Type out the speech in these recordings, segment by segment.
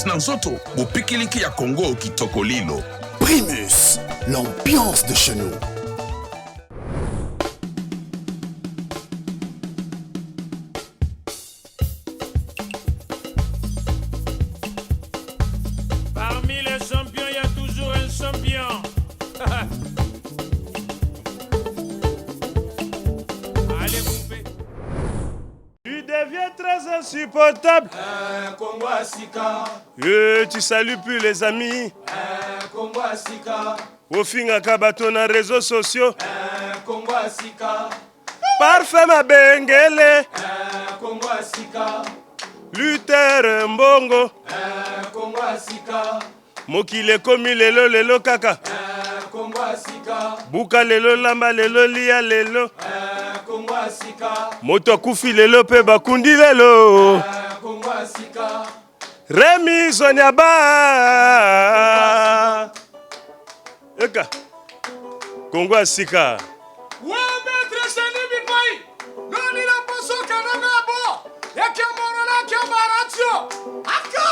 Primus na nzoto, bopikiliki ya Congo kitoko lilo. Primus, l'ambiance de chez nous. Parmi les champions, il y a toujours un champion. Allez, poupée. Tu deviens très insupportable. Congo Sika. Tu salues plus les amis. Congo Sika. Ofingaka bato na réseaux sociaux. Congo Sika. Parfait ma bengele. Congo Sika. Luther Mbongo. Congo Sika. Mokili ekomi lelo lelo kaka. Congo Sika. Buka lelo lamba lelo lia lelo. Congo Sika. Moto akufi lelo pe bakundi lelo. Congo Sika. Remi Zonyaba. Eka. Congo Sika. Ouais, maître Sani Bikoi. Non, il a pas son cananga bon. Y'a qu'un morona qui a baratio. Aka.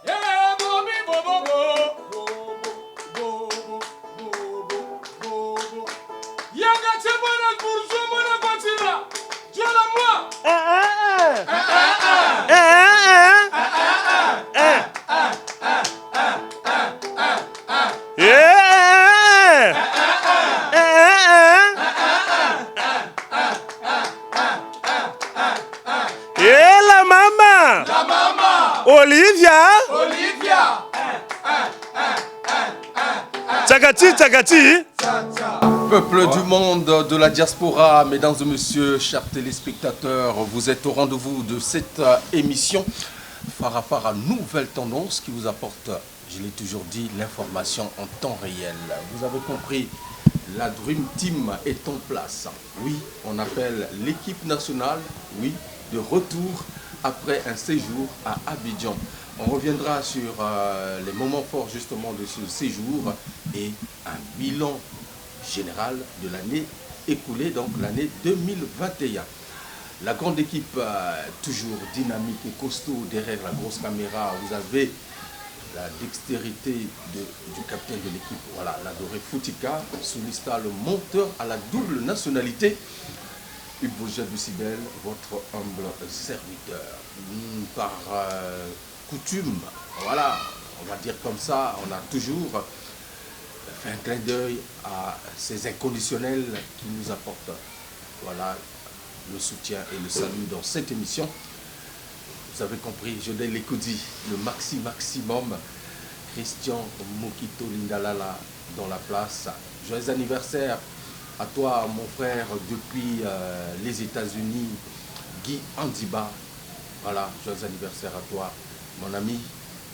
Yeah, bobi, bobo, bobo. Y'a qu'un tchébana bourgeois, mona quantira. Dieu la moi. La maman. La maman. Olivia. Tagati. Peuple du monde de la diaspora, mesdames et messieurs, chers téléspectateurs, vous êtes au rendez-vous de cette émission Farafara Nouvelle Tendance qui vous apporte, je l'ai toujours dit, l'information en temps réel. Vous avez compris, la Dream Team est en place. Oui, on appelle l'équipe nationale, oui, de retour après un séjour à Abidjan. On reviendra sur les moments forts justement de ce séjour et un bilan général de l'année écoulée, donc l'année 2021. La grande équipe, toujours dynamique et costaud derrière la grosse caméra. Vous avez la dextérité du capitaine de l'équipe, voilà, l'adoré Foutika, Soulista, le monteur à la double nationalité. Hugues Vogel Lucibel, votre humble serviteur. Par coutume, voilà, on va dire comme ça, on a toujours fait un clin d'œil à ces inconditionnels qui nous apportent, voilà, le soutien et le salut dans cette émission. Vous avez compris, je donne l'écoudie, le maximum. Christian Mokito Lindalala dans la place. Joyeux anniversaire à toi, mon frère, depuis les États-Unis, Guy Andiba. Voilà, joyeux anniversaire à toi, mon ami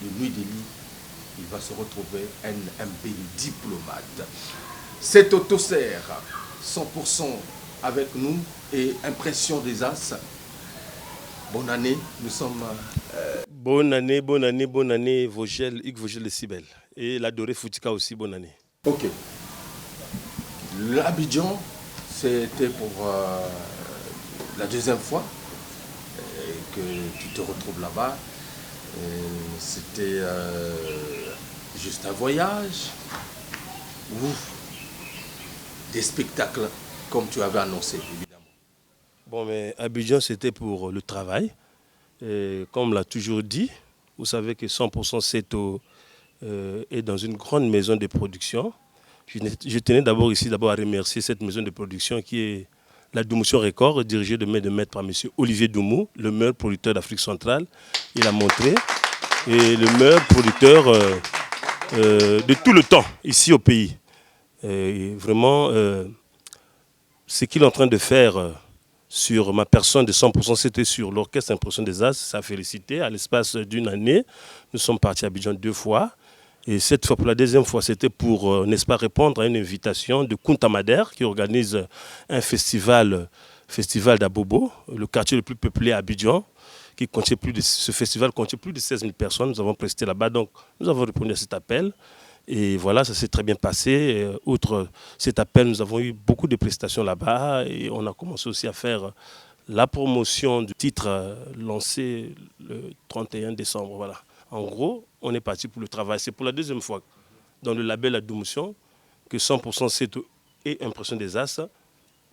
de Nuit Delhi. Il va se retrouver NMB diplomate. C'est Autosser, 100% avec nous et impression des As. Bonne année, nous sommes... Bonne année, Vogel, Hugues Vogel Lucibel. Et l'adoré Foutika aussi, bonne année. Ok. L'Abidjan, c'était pour la deuxième fois que tu te retrouves là-bas. C'était juste un voyage ou des spectacles comme tu avais annoncé, évidemment. Bon, mais Abidjan, c'était pour le travail. Et comme on l'a toujours dit, vous savez que 100% Seto est dans une grande maison de production. Je tenais d'abord ici à remercier cette maison de production qui est la Doumoution Record, dirigée de maître par M. Olivier Doumou, le meilleur producteur d'Afrique centrale. Il a montré. Et le meilleur producteur de tout le temps ici au pays. Et vraiment, ce qu'il est en train de faire sur ma personne de 100%, c'était sur l'orchestre Impression des As. Ça a félicité. À l'espace d'une année, nous sommes partis à Abidjan 2 fois. Et cette fois, pour la deuxième fois, c'était pour, n'est-ce pas, répondre à une invitation de Kunta Madère qui organise un festival d'Abobo, le quartier le plus peuplé à Abidjan. Ce festival comptait plus de 16 000 personnes. Nous avons presté là-bas, donc nous avons répondu à cet appel. Et voilà, ça s'est très bien passé. Et, outre cet appel, nous avons eu beaucoup de prestations là-bas. Et on a commencé aussi à faire la promotion du titre lancé le 31 décembre. Voilà. En gros, on est parti pour le travail. C'est pour la deuxième fois dans le label Adoumotion que 100% Seto et Impression des As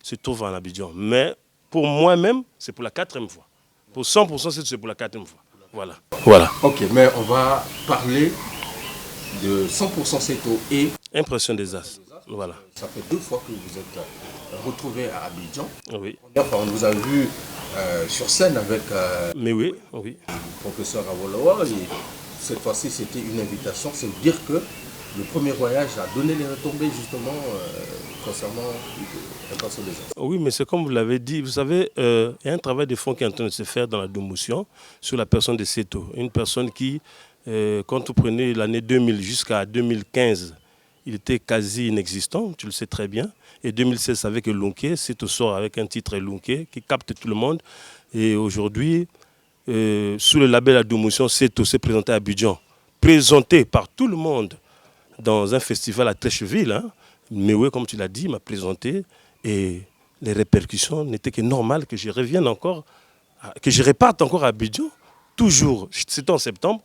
se trouvent en Abidjan. Mais pour moi-même, c'est pour la 4e fois. Pour 100% Seto, c'est pour la 4e fois. Voilà. Voilà. Ok, mais on va parler de 100% Seto et Impression des As. Voilà. Ça fait 2 fois que vous êtes retrouvés à Abidjan. Oui. Enfin, on vous a vu sur scène avec Mais oui, oui. le professeur Awolowo. Et cette fois-ci, c'était une invitation. C'est dire que le premier voyage a donné les retombées justement concernant l'Impression des As. Oui, mais c'est comme vous l'avez dit. Vous savez, il y a un travail de fond qui est en train de se faire dans la Domotion sur la personne de Seto. Une personne qui, quand vous prenez l'année 2000 jusqu'à 2015, il était quasi inexistant, tu le sais très bien. Et 2016 avec Lunké, Seto sort avec un titre Lunké qui capte tout le monde. Et aujourd'hui, sous le label Adoumotion, Seto s'est présenté à Abidjan, présenté par tout le monde dans un festival à Trècheville. Hein. Mais oui, comme tu l'as dit, il m'a présenté et les répercussions n'étaient que normales que je revienne encore, que je reparte encore à Abidjan, toujours. C'était en septembre.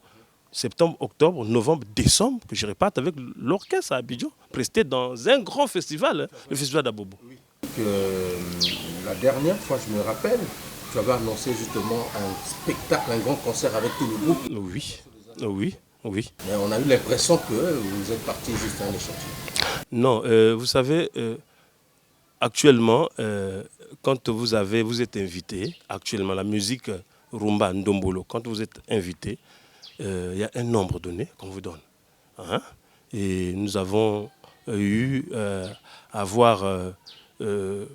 Septembre, octobre, novembre, décembre, que je reparte avec l'orchestre à Abidjan, presté dans un grand festival, hein, le festival d'Abobo. La dernière fois, je me rappelle, tu avais annoncé justement un spectacle, un grand concert avec tout le groupe. Oui, oui, oui. Mais on a eu l'impression que vous êtes parti juste en échantillon. Non, vous savez, actuellement, quand vous êtes invité, actuellement, la musique Rumba Ndombolo, quand vous êtes invité, il y a un nombre donné qu'on vous donne. Hein? Et nous avons eu à voir un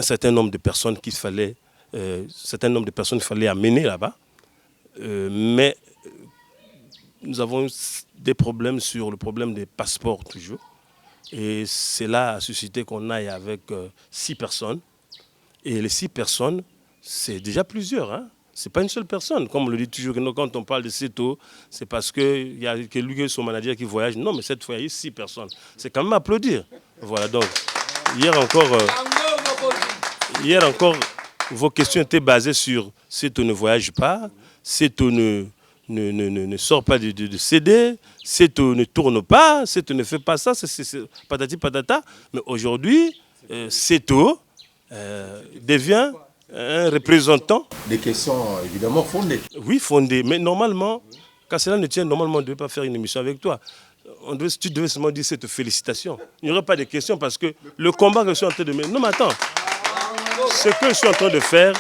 certain nombre de personnes qu'il fallait, amener là-bas. Mais nous avons eu des problèmes sur le problème des passeports toujours. Et cela a suscité qu'on aille avec 6 personnes. Et les 6 personnes, c'est déjà plusieurs. Hein? Ce n'est pas une seule personne. Comme on le dit toujours, quand on parle de Seto, c'est parce qu'il y a que lui et son manager qui voyagent. Non, mais cette fois, il y a eu 6 personnes. C'est quand même à applaudir. Voilà, donc, hier encore, vos questions étaient basées sur Seto ne voyage pas, Seto ne sort pas de CD, Seto ne tourne pas, Seto ne fait pas ça, c'est patati patata. Mais aujourd'hui, Seto devient un représentant. Des questions évidemment fondées. Oui, fondées. Mais normalement, quand cela ne tient, normalement, on ne devait pas faire une émission avec toi. Tu devais seulement dire cette félicitation. Il n'y aurait pas de questions parce que le combat que je suis en train de mener. Non, mais attends. Ce que je suis en train de faire,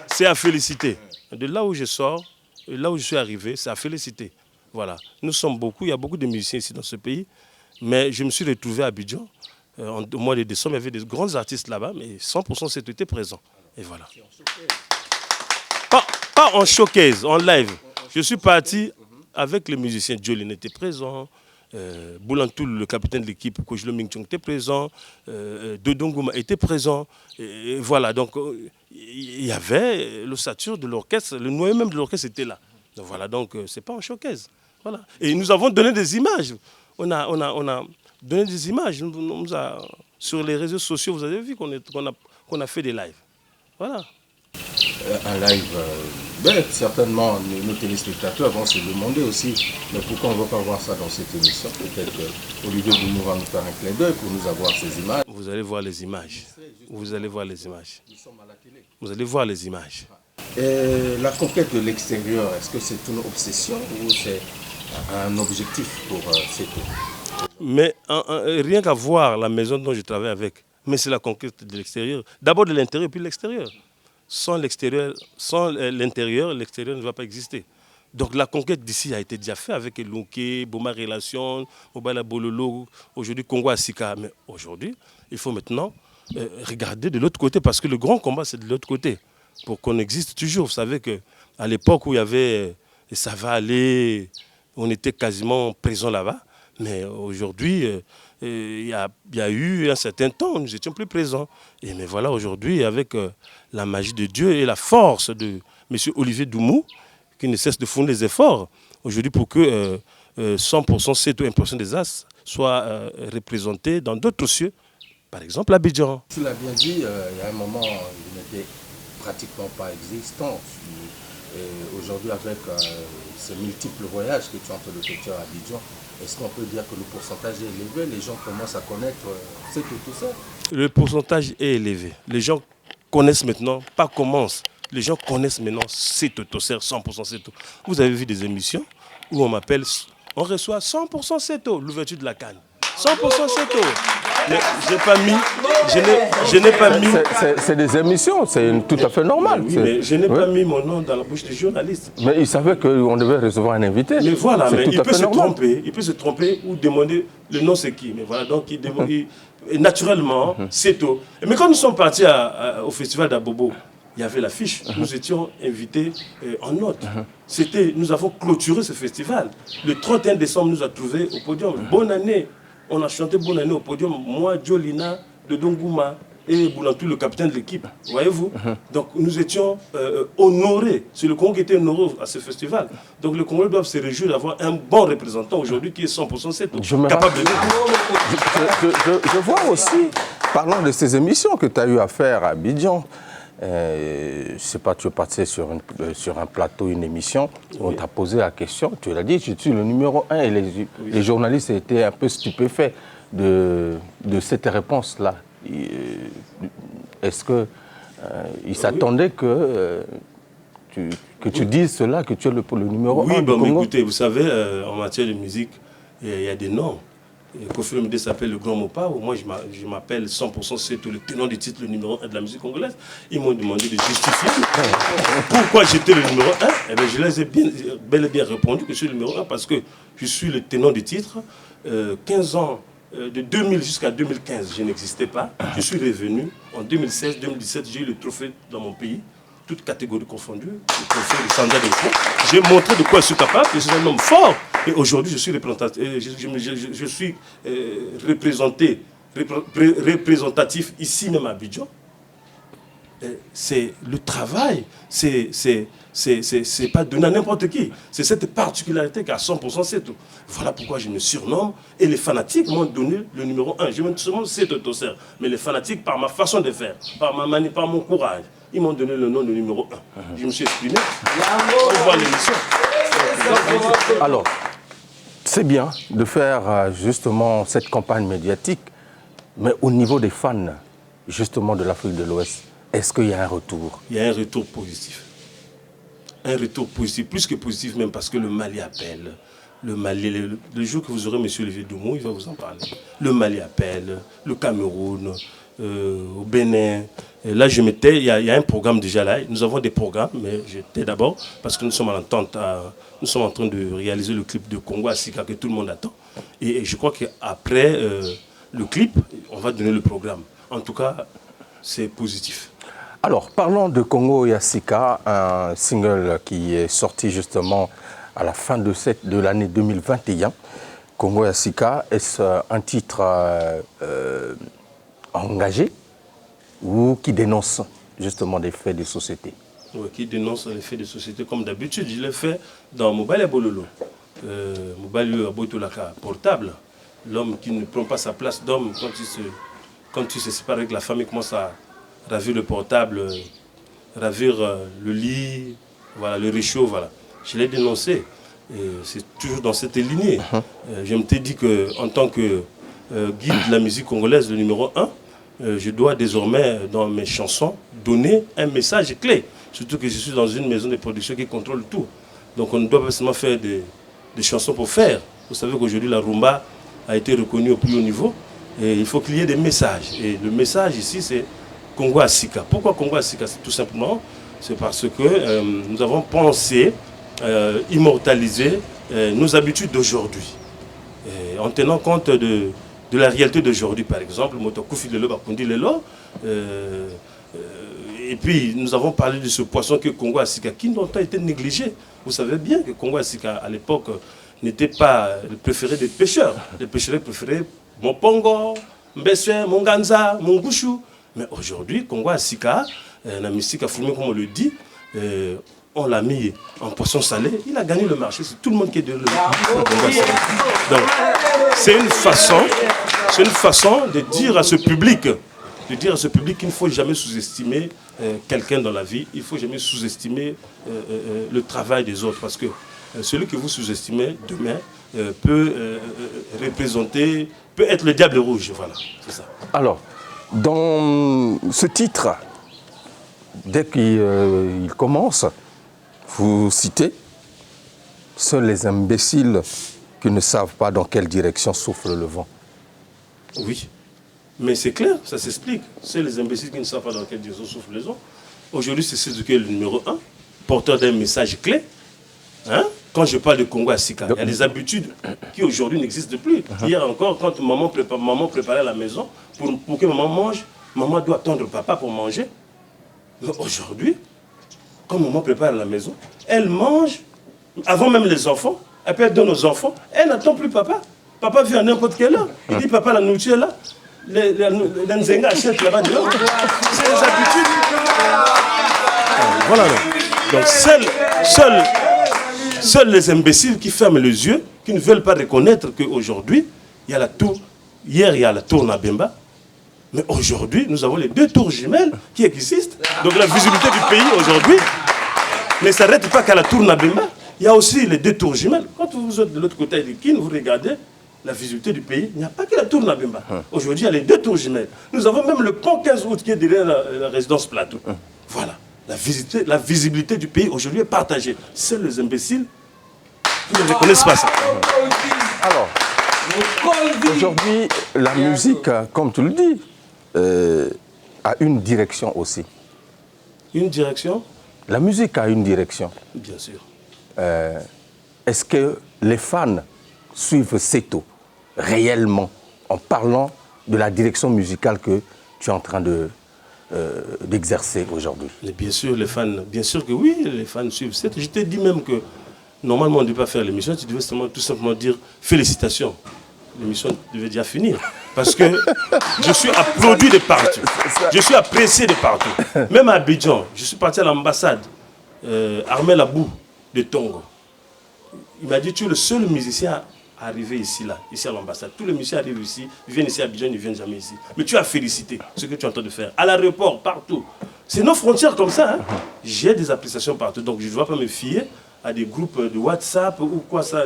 c'est à féliciter. De là où je sors, et là où je suis arrivé, c'est à féliciter. Voilà. Nous sommes beaucoup, il y a beaucoup de musiciens ici dans ce pays. Mais je me suis retrouvé à Abidjan. Au mois de décembre, il y avait des grands artistes là-bas, mais 100% c'était présent. Et voilà. Pas en showcase, en live. Je suis parti avec les musiciens. Jolene était présent, Boulantoul, le capitaine de l'équipe, Kojlo Mingchong était présent, Dodongouma était présent. Et voilà, donc il y avait l'ossature de l'orchestre, le noyau même de l'orchestre était là. Donc voilà, donc c'est pas en showcase. Voilà. Et nous avons donné des images. On a donné des images. Sur les réseaux sociaux, vous avez vu qu'on a fait des lives. Voilà. Un live, certainement nos téléspectateurs vont se demander aussi, mais pourquoi on ne va pas voir ça dans cette émission? Peut-être qu'Olivier Doumou va nous faire un clin d'œil pour nous avoir ces images. Vous allez voir les images. Vous allez voir les images. Nous sommes à la télé. Vous allez voir les images. Et la conquête de l'extérieur, est-ce que c'est une obsession ou c'est un objectif pour Seto? Mais rien qu'à voir la maison dont je travaille avec, mais c'est la conquête de l'extérieur. D'abord de l'intérieur, puis de l'extérieur. Sans l'intérieur, l'extérieur ne va pas exister. Donc la conquête d'ici a été déjà faite avec Lunké, Boma Relation, Mobala Bololo, aujourd'hui Congo Asika. Mais aujourd'hui, il faut maintenant regarder de l'autre côté, parce que le grand combat, c'est de l'autre côté. Pour qu'on existe toujours. Vous savez qu'à l'époque où il y avait ça va aller, on était quasiment présent là-bas. Mais aujourd'hui, il y a eu un certain temps où nous étions plus présents. Et mais voilà, aujourd'hui, avec la magie de Dieu et la force de M. Olivier Doumou, qui ne cesse de fournir des efforts, aujourd'hui pour que 100% Seto Impression des As soit représenté dans d'autres cieux par exemple Abidjan. Tu l'as bien dit, il y a un moment, il n'était pratiquement pas existant. Aujourd'hui, avec ces multiples voyages que tu es en train de faire à Abidjan, est-ce qu'on peut dire que le pourcentage est élevé? Les gens commencent à connaître c'est tout ça? Le pourcentage est élevé. Les gens connaissent maintenant, pas commencent. Les gens connaissent maintenant Seto Tosser, 100% Seto. Vous avez vu des émissions où on m'appelle, on reçoit 100% Seto, l'ouverture de la canne. 100% Seto. Mais je n'ai pas mis. C'est des émissions, c'est tout à fait normal. Oui, mais je n'ai pas mis mon nom dans la bouche du journaliste. Mais il savait qu'on devait recevoir un invité. Mais voilà, mais il peut se tromper. Il peut se tromper ou demander le nom c'est qui. Mais voilà, donc il demande. Naturellement, Seto. Mais quand nous sommes partis au festival d'Abobo, il y avait l'affiche. Nous étions invités en note. Nous avons clôturé ce festival. Le 31 décembre, nous a trouvés au podium. Bonne année. On a chanté Bonne année au podium. Moi, Jolina, de Dongouma et Boulantou, le capitaine de l'équipe. Voyez-vous? Donc nous étions honorés. C'est le Congo qui était honoré à ce festival. Donc le Congo doit se réjouir d'avoir un bon représentant aujourd'hui qui est 100% Seto. Capable de je vois aussi, parlons de ces émissions que tu as eu à faire à Abidjan. Je ne sais pas, tu es passé sur un plateau, une émission, on t'a posé la question, tu l'as dit, je suis le numéro 1 et les journalistes étaient un peu stupéfaits de cette réponse-là. Est-ce qu'ils s'attendaient que tu dises cela, que tu es le numéro 1 du Congo? Oui, écoutez, vous savez, en matière de musique, il y a des noms. Kofi Olomide s'appelle le Grand Mopa, moi je m'appelle 100% Seto, le tenant du titre, le numéro 1 de la musique congolaise. Ils m'ont demandé de justifier pourquoi j'étais le numéro 1. Eh bien, je les ai bel et bien répondu que je suis le numéro 1 parce que je suis le tenant du titre. 15 ans, de 2000 jusqu'à 2015, je n'existais pas. Je suis revenu en 2016-2017, j'ai eu le trophée dans mon pays. Toutes catégories confondues, le trophée de Sandra Delco. J'ai montré de quoi je suis capable, je suis un homme fort. Et aujourd'hui, je suis représentatif ici même à Abidjan. C'est le travail, c'est pas donné à n'importe qui. C'est cette particularité qu'à 100% c'est tout. Voilà pourquoi je me surnomme. Et les fanatiques m'ont donné le numéro 1. Je me surnomme Seto Tosser. Mais les fanatiques, par ma façon de faire, par ma manière, par mon courage, ils m'ont donné le nom de numéro 1. Je me suis exprimé. On voit l'émission. Alors, c'est bien de faire justement cette campagne médiatique, mais au niveau des fans, justement de l'Afrique de l'Ouest, est-ce qu'il y a un retour? Il y a un retour positif. Un retour positif, plus que positif même, parce que le Mali appelle. Le Mali, le jour que vous aurez M. Olivier Doumou, il va vous en parler. Le Mali appelle, le Cameroun, au Bénin. Et là, il y a un programme déjà là. Nous avons des programmes, mais j'étais d'abord, parce que nous sommes en train de réaliser le clip de Congo à Sika que tout le monde attend. Et je crois qu'après le clip, on va donner le programme. En tout cas, c'est positif. Alors, parlons de Congo Yasika, un single qui est sorti justement à la fin de l'année 2021. Congo Yasika, est-ce un titre engagé ou qui dénonce justement des faits de société? Oui, qui dénonce les faits de société comme d'habitude. Je l'ai fait dans Mobile Bololo. Mobile Aboitolaka, portable. L'homme qui ne prend pas sa place d'homme quand il se sépare avec la famille, commence à ravir le portable, ravir le lit, voilà, le réchaud, voilà. Je l'ai dénoncé. C'est toujours dans cette lignée. Je me suis dit qu'en tant que guide de la musique congolaise, le numéro 1, je dois désormais, dans mes chansons, donner un message clé. Surtout que je suis dans une maison de production qui contrôle tout. Donc on ne doit pas seulement faire des chansons pour faire. Vous savez qu'aujourd'hui, la rumba a été reconnue au plus haut niveau. Et il faut qu'il y ait des messages. Et le message ici, c'est Congo Asika. Pourquoi Congo Asika? C'est tout simplement, c'est parce que nous avons pensé immortaliser nos habitudes d'aujourd'hui. En tenant compte de la réalité d'aujourd'hui, par exemple, Motokufi Lelo, Bakundi Lelo. Et puis, nous avons parlé de ce poisson que Congo Asika, qui n'a pas été négligé. Vous savez bien que Congo Asika, à l'époque, n'était pas le préféré des pêcheurs. Les pêcheurs préféraient Mopongo, Mbeswe, Monganza, Mongushu. Mais aujourd'hui, Congo Asika, la musique a formé, comme on le dit, on l'a mis en poisson salé, il a gagné le marché. C'est tout le monde qui est de le Congo Asika. Donc, c'est une façon c'est une façon de dire à ce public, qu'il ne faut jamais sous-estimer quelqu'un dans la vie, il ne faut jamais sous-estimer le travail des autres, parce que celui que vous sous-estimez demain peut représenter, peut être le diable rouge, voilà, c'est ça. Alors, dans ce titre, dès qu'il commence, vous citez « Seuls les imbéciles qui ne savent pas dans quelle direction souffle le vent ». Oui, mais c'est clair, ça s'explique. C'est les imbéciles qui ne savent pas dans quelle direction souffle le vent. Aujourd'hui, c'est ce qui est le numéro 1, porteur d'un message clé. Hein? Quand je parle de Congo à Sika, il y a des habitudes qui aujourd'hui n'existent plus. Hier encore, quand maman préparait la maison, pour que maman mange, maman doit attendre papa pour manger. Mais aujourd'hui, quand maman prépare la maison, elle mange, avant même les enfants, elle peut donner aux enfants, elle n'attend plus papa. Papa vient à n'importe quelle heure. Il dit, papa, la nourriture est là. Les Nzenga achètent là-bas dehors. C'est les habitudes. Voilà. Donc, seuls les imbéciles qui ferment les yeux, qui ne veulent pas reconnaître qu'aujourd'hui, il y a la tour, hier il y a la tour Nabemba, mais aujourd'hui nous avons les 2 tours jumelles qui existent. Donc la visibilité du pays aujourd'hui ne s'arrête pas qu'à la tour Nabemba, il y a aussi les 2 tours jumelles. Quand vous êtes de l'autre côté de Kin, vous regardez la visibilité du pays, il n'y a pas que la tour Nabemba. Aujourd'hui il y a les 2 tours jumelles. Nous avon même le pont 15 août qui est derrière la résidence Plateau. Voilà. La visibilité du pays aujourd'hui est partagée. Seuls les imbéciles qui ne reconnaissent pas ça. Alors, aujourd'hui, la musique, comme tu le dis, a une direction aussi. Une direction? La musique a une direction. Bien sûr. Est-ce que les fans suivent Seto réellement en parlant de la direction musicale que tu es en train d'exercer aujourd'hui? Bien sûr, les fans, bien sûr que oui, les fans suivent Seto. Je t'ai dit même que normalement on ne devait pas faire l'émission, tu devais tout simplement dire félicitations. L'émission devait déjà finir. Parce que je suis applaudi de partout. Je suis apprécié de partout. Même à Abidjan, je suis parti à l'ambassade, Armel Abou de Tongo. Il m'a dit, tu es le seul musicien à arriver ici, ici à l'ambassade. Tous les musiciens arrivent ici, ils viennent ici à Abidjan, ils ne viennent jamais ici. Mais tu as félicité ce que tu es en train de faire. À l'aéroport, partout. C'est nos frontières comme ça. Hein? J'ai des appréciations partout. Donc je ne dois pas me fier à des groupes de WhatsApp ou quoi ça.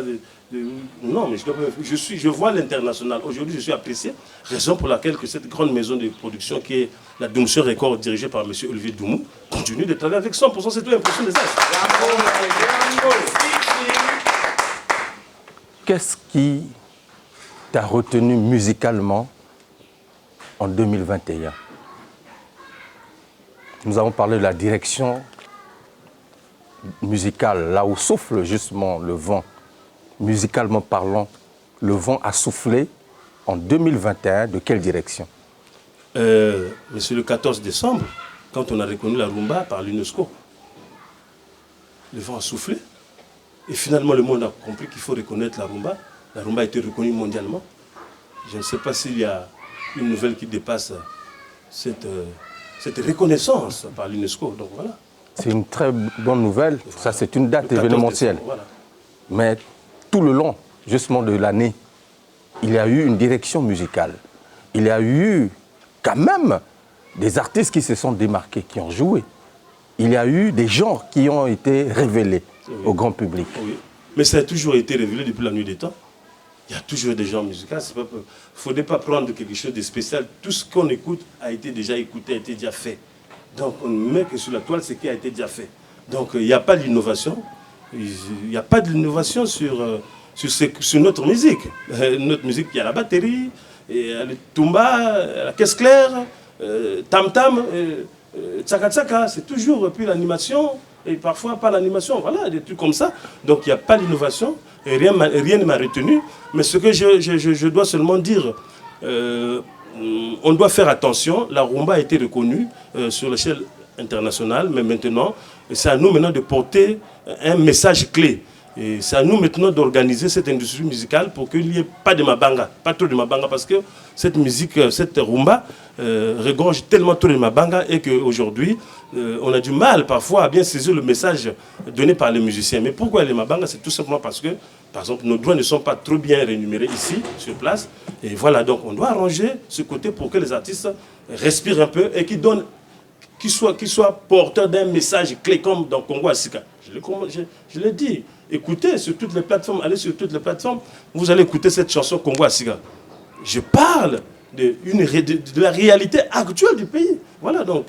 Non, mais je vois l'international. Aujourd'hui, je suis apprécié. Raison pour laquelle que cette grande maison de production qui est la Doumseur Record, dirigée par M. Olivier Doumou, continue de travailler avec 100%. C'est tout l'impression des As. Qu'est-ce qui t'a retenu musicalement en 2021? Nous avons parlé de la direction musicale, là où souffle justement le vent. Musicalement parlant, le vent a soufflé en 2021. De quelle direction? Mais c'est le 14 décembre, quand on a reconnu la rumba par l'UNESCO. Le vent a soufflé. Et finalement, le monde a compris qu'il faut reconnaître la rumba. La rumba a été reconnue mondialement. Je ne sais pas s'il y a une nouvelle qui dépasse cette reconnaissance par l'UNESCO. Donc voilà. C'est une très bonne nouvelle. Voilà. Ça, c'est une date événementielle. Voilà. Mais tout le long, justement, de l'année, il y a eu une direction musicale. Il y a eu quand même des artistes qui se sont démarqués, qui ont joué. Il y a eu des genres qui ont été révélés au grand public. Oui. Mais ça a toujours été révélé depuis la nuit des temps. Il y a toujours des genres musicaux. Il ne faudrait pas prendre quelque chose de spécial. Tout ce qu'on écoute a été déjà écouté, a été déjà fait. Donc on ne met que sur la toile ce qui a été déjà fait. Donc il n'y a pas d'innovation. Il n'y a pas d'innovation sur notre musique. Notre musique, il y a la batterie, le tumba, la caisse claire, tam-tam, tsaka-tsaka. C'est toujours, puis l'animation, et parfois pas l'animation, voilà, des trucs comme ça. Donc il n'y a pas d'innovation, et rien ne m'a retenu. Mais ce que je dois seulement dire, on doit faire attention. La rumba a été reconnue sur l'échelle internationale, mais maintenant, c'est à nous maintenant de porter un message clé. Et c'est à nous maintenant d'organiser cette industrie musicale pour qu'il n'y ait pas de mabanga, pas trop de mabanga, parce que cette musique, cette rumba regorge tellement trop de mabanga et qu'aujourd'hui, on a du mal parfois à bien saisir le message donné par les musiciens. Mais pourquoi les mabanga? C'est tout simplement parce que, par exemple, nos droits ne sont pas trop bien rémunérés ici, sur place. Et voilà, donc on doit arranger ce côté pour que les artistes respirent un peu et qu'ils donnent, qu'ils soient porteurs d'un message clé comme dans Congo Asika. Je l'ai dit. Écoutez sur toutes les plateformes, allez sur toutes les plateformes, vous allez écouter cette chanson Congo Asika. Je parle de la réalité actuelle du pays. Voilà, donc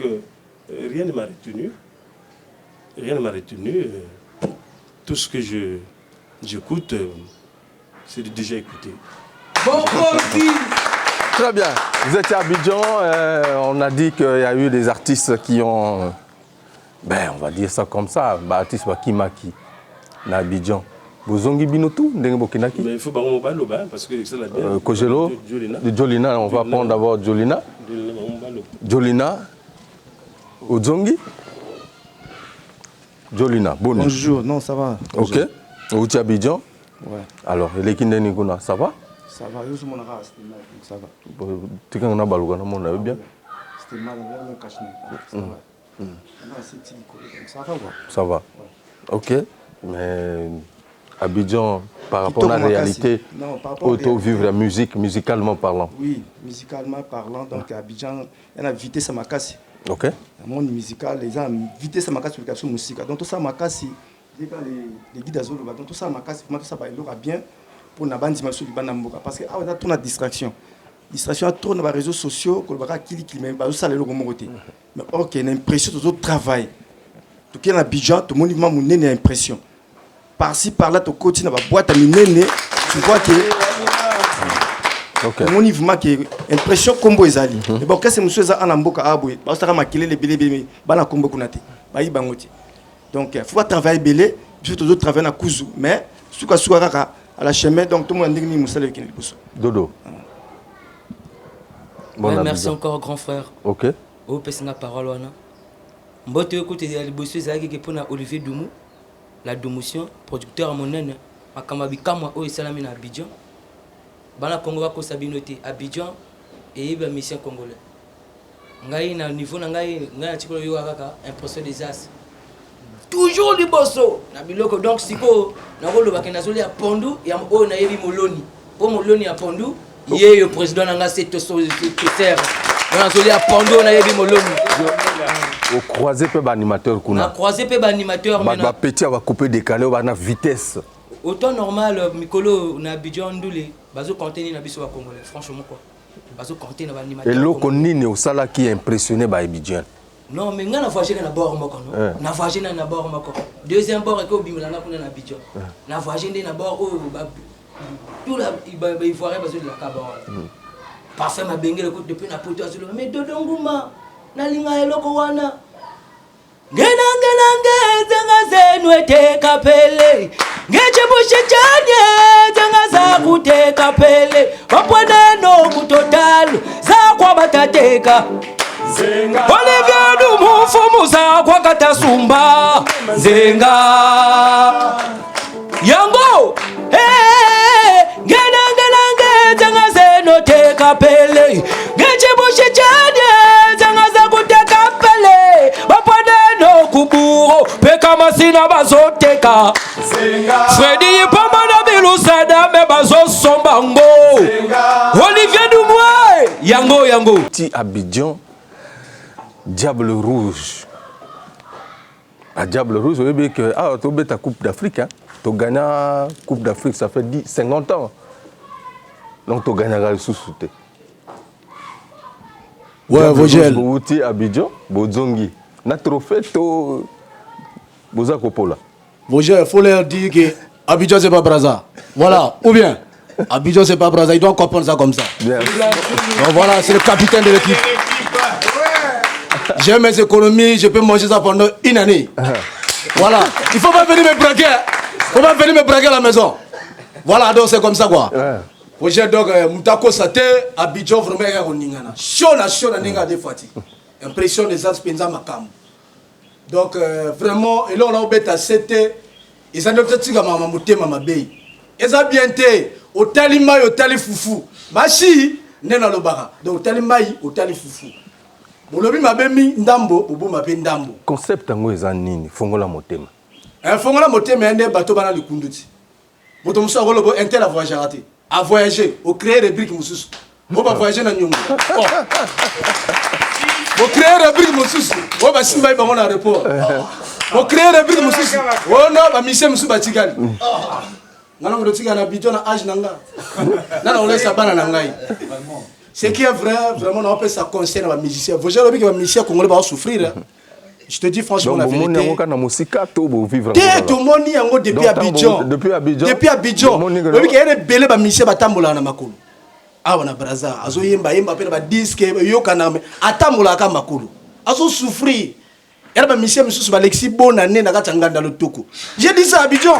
rien ne m'a retenu. Rien ne m'a retenu. Tout ce que j'écoute, c'est déjà écouté. Bon produit. Très bien. Vous étiez à Abidjan, on a dit qu'il y a eu des artistes qui ont, on va dire ça comme ça, artistes Wakimaki, na Abidjan. Bozongi Binotou, Ndenge Bokinaki. Mais il faut pas parce que c'est la bien. Kojelo, Jolina, on va prendre d'abord Jolina. Jolina, Ozongi. Jolina, Boni. Bonjour, non, ça va. Ok. Où tu es à Abidjan? Ouais. Alors, Elekinde Niguna, ça va? Ça va, je mon race, ça va. Tu es en Balouga, on a bien. C'était mal, on a caché. Ça va. Ça va quoi? Ça va. Ok. Mais Abidjan, par rapport à la réalité, auto-vivre la musique, musicalement parlant. Oui, musicalement parlant, donc Abidjan, il y a une vitesse à ma casse. Ok. Le monde musical, les gens vitesse à ma casse sur la musique. Donc tout ça, ma casse, les guides azolo, donc tout ça, ma casse, tout ça, il aura bien pour na bandi maso libana mboka. Parce que on a trop de distraction. Distraction, trop de réseaux sociaux, qu'on va qui même pas ça le logo côté. Mais ok, une impression de notre travail. Tout qui est en Abidjan, tout le monde m'a mon impression. Par-ci, par-là, tu continues à boîte à minene, tu vois que mon niveau qui est impression combo ezali. Et bon, quand c'est monsieur ça en amboka aboué, parce que makile les belé bana combo kunate, bayi bangoti. Donc, faut travailler belé, puis tout travailler na kuzu, mais suka suka à la chemin, donc tout le monde dit ni musale avec les pousso. Dodo. Bon, merci encore grand frère. Ok. Au pessinga parole wana. Mbote écoute les bossu ezali qui pour na Olivier Doumou. La Domotion, producteur à mon nene, à Kamabikama, au Salami à Abidjan. Bana Congo va Sabinoté, Abidjan et Iba mission congolais. Ngai na niveau ngai article yo akaka impression des as. Toujours du bosso. Na biloko donc siko na rolo bakena zoli ya pondu ya o na yebi moloni. Po moloni ya pondu, yé le président nanga c'est serre. Na zoli ya pondu na yebi moloni. Au croisé peu animateur kuna. On croisé peu animateur mais ba petit va couper décalé va na vitesse. Autant normal Mikolo na Abidjan ndule bazo contenir na biso ba congolais franchement quoi. Bazo contenir na animateur. Et loko nini au sala qui impressionné ba Abidjan. Non mais nga na voyager na bord moko non. Na voyager na bord moko. Deuxième bord et ko bimulanga kuna na Abidjan. Na voyager na bord o tout la il voirait bazo de la cabor. Parfait ma bengele ko depuis na poto azolo mais Dodo Nguma na linga eloko wana ngena zenga zenu eteka pele ngeche bushichanye zenga za kuteka pele wapone no kutotal za kwa batateka zenga Olivier Doumou fumu za kwa katasumba zenga yango ngena zenga zenu eteka pele ngeche bushichanye zenga za kuteka pele wapone no kuburo peka masina bazoteka Freddy Pamana Bilusada me bazo sombango Olivier Doumou yango Ti Abidjan Diable Rouge. À Diable Rouge, vous savez que tu as ta Coupe d'Afrique, tu as gagné la Coupe d'Afrique, ça fait 50 ans. Donc tu as gagné la sous-souté. Ouais, Vogel. Bouti Abidjan, Bozongi. Na trophée to Boza Kopola. Vogel, il faut leur dire que Abidjan c'est pas Brazza. Voilà, ou bien Abidjan c'est pas Brazza, il doit comprendre ça comme ça. Bien. Donc voilà, c'est le capitaine de l'équipe. J'ai mes économies, je peux manger ça pendant une année. Voilà, il faut pas venir me braquer. Il faut pas venir me braquer à la maison. Voilà, donc c'est comme ça quoi. Vogel, donc Moutako Sate, Abidjan vraiment on chaud na ninga des fois. Impression des as penza makam. Donc vraiment, et là on a obéi à 7 eza nde totika mama motema mabe eza bien te otali mai otali fufu mashi nde nalobaka donc otali mai otali fufu bolobi mabe mi ndambo oboma mpe ndambo concept yango eza nini fongola motema fongola motema nde bato bana likundu ti moto mosusu akolobo intel a voyagé raté a voyagé ocréer rubrique mosusu o bavoyage na nyongo ocréer rubrique mosusu o basimba ye bango na aéroport ocréer rubrique mosusu o no bamisie mosusu batikali ngana ngo tika na bidon na âge na nga nana olesa bana na ngai ce qui est vrai vraiment on peut ça concerne les musiciens vous savez que les musiciens congolais vont souffrir je te dis franchement la vérité donc mon musica to vivre tout le monde yango depuis Abidjan depuis Abidjan oui que les belé ba musiciens batambola na makolo awa na braza azo yemba yemba pe ba disque yokana atambola ka makolo azo souffrir et ba musiciens mususu ba Lexi Bonane na katanga dans le toko j'ai dit ça à Abidjan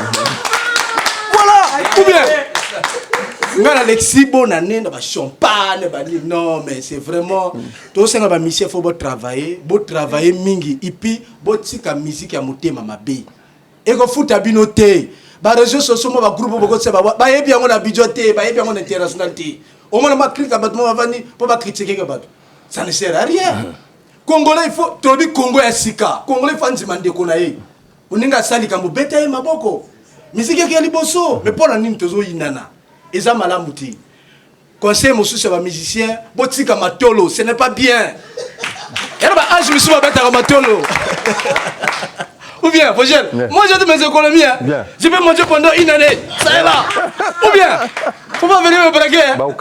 voilà ou bien ngana Lexi Bonane na ba champagne ba dire non mais c'est vraiment to senga ba musicien faut travailler mingi et puis botika musique ya motema mabe et ko futa bino te ba réseaux sociaux mo ba groupe boko se ba yebi yango na Abidjan te ba yebi yango na international te au moins ma critique ba mo vani pour ba critiquer ba ça ne sert à rien Congolais il faut trobi Congo ya sika Congolais fanzi mande ko na ye uninga sali kambo beta ye maboko musique ya liboso mais pour la nini tozo inana eza malamu ti conseil mosusu ba musicien botika matolo ce n'est pas bien y'a ba âge musu ba beta matolo ou bien Fogel moi j'ai de mes économies je peux manger pendant une année ça est là ou bien faut pas venir me braquer non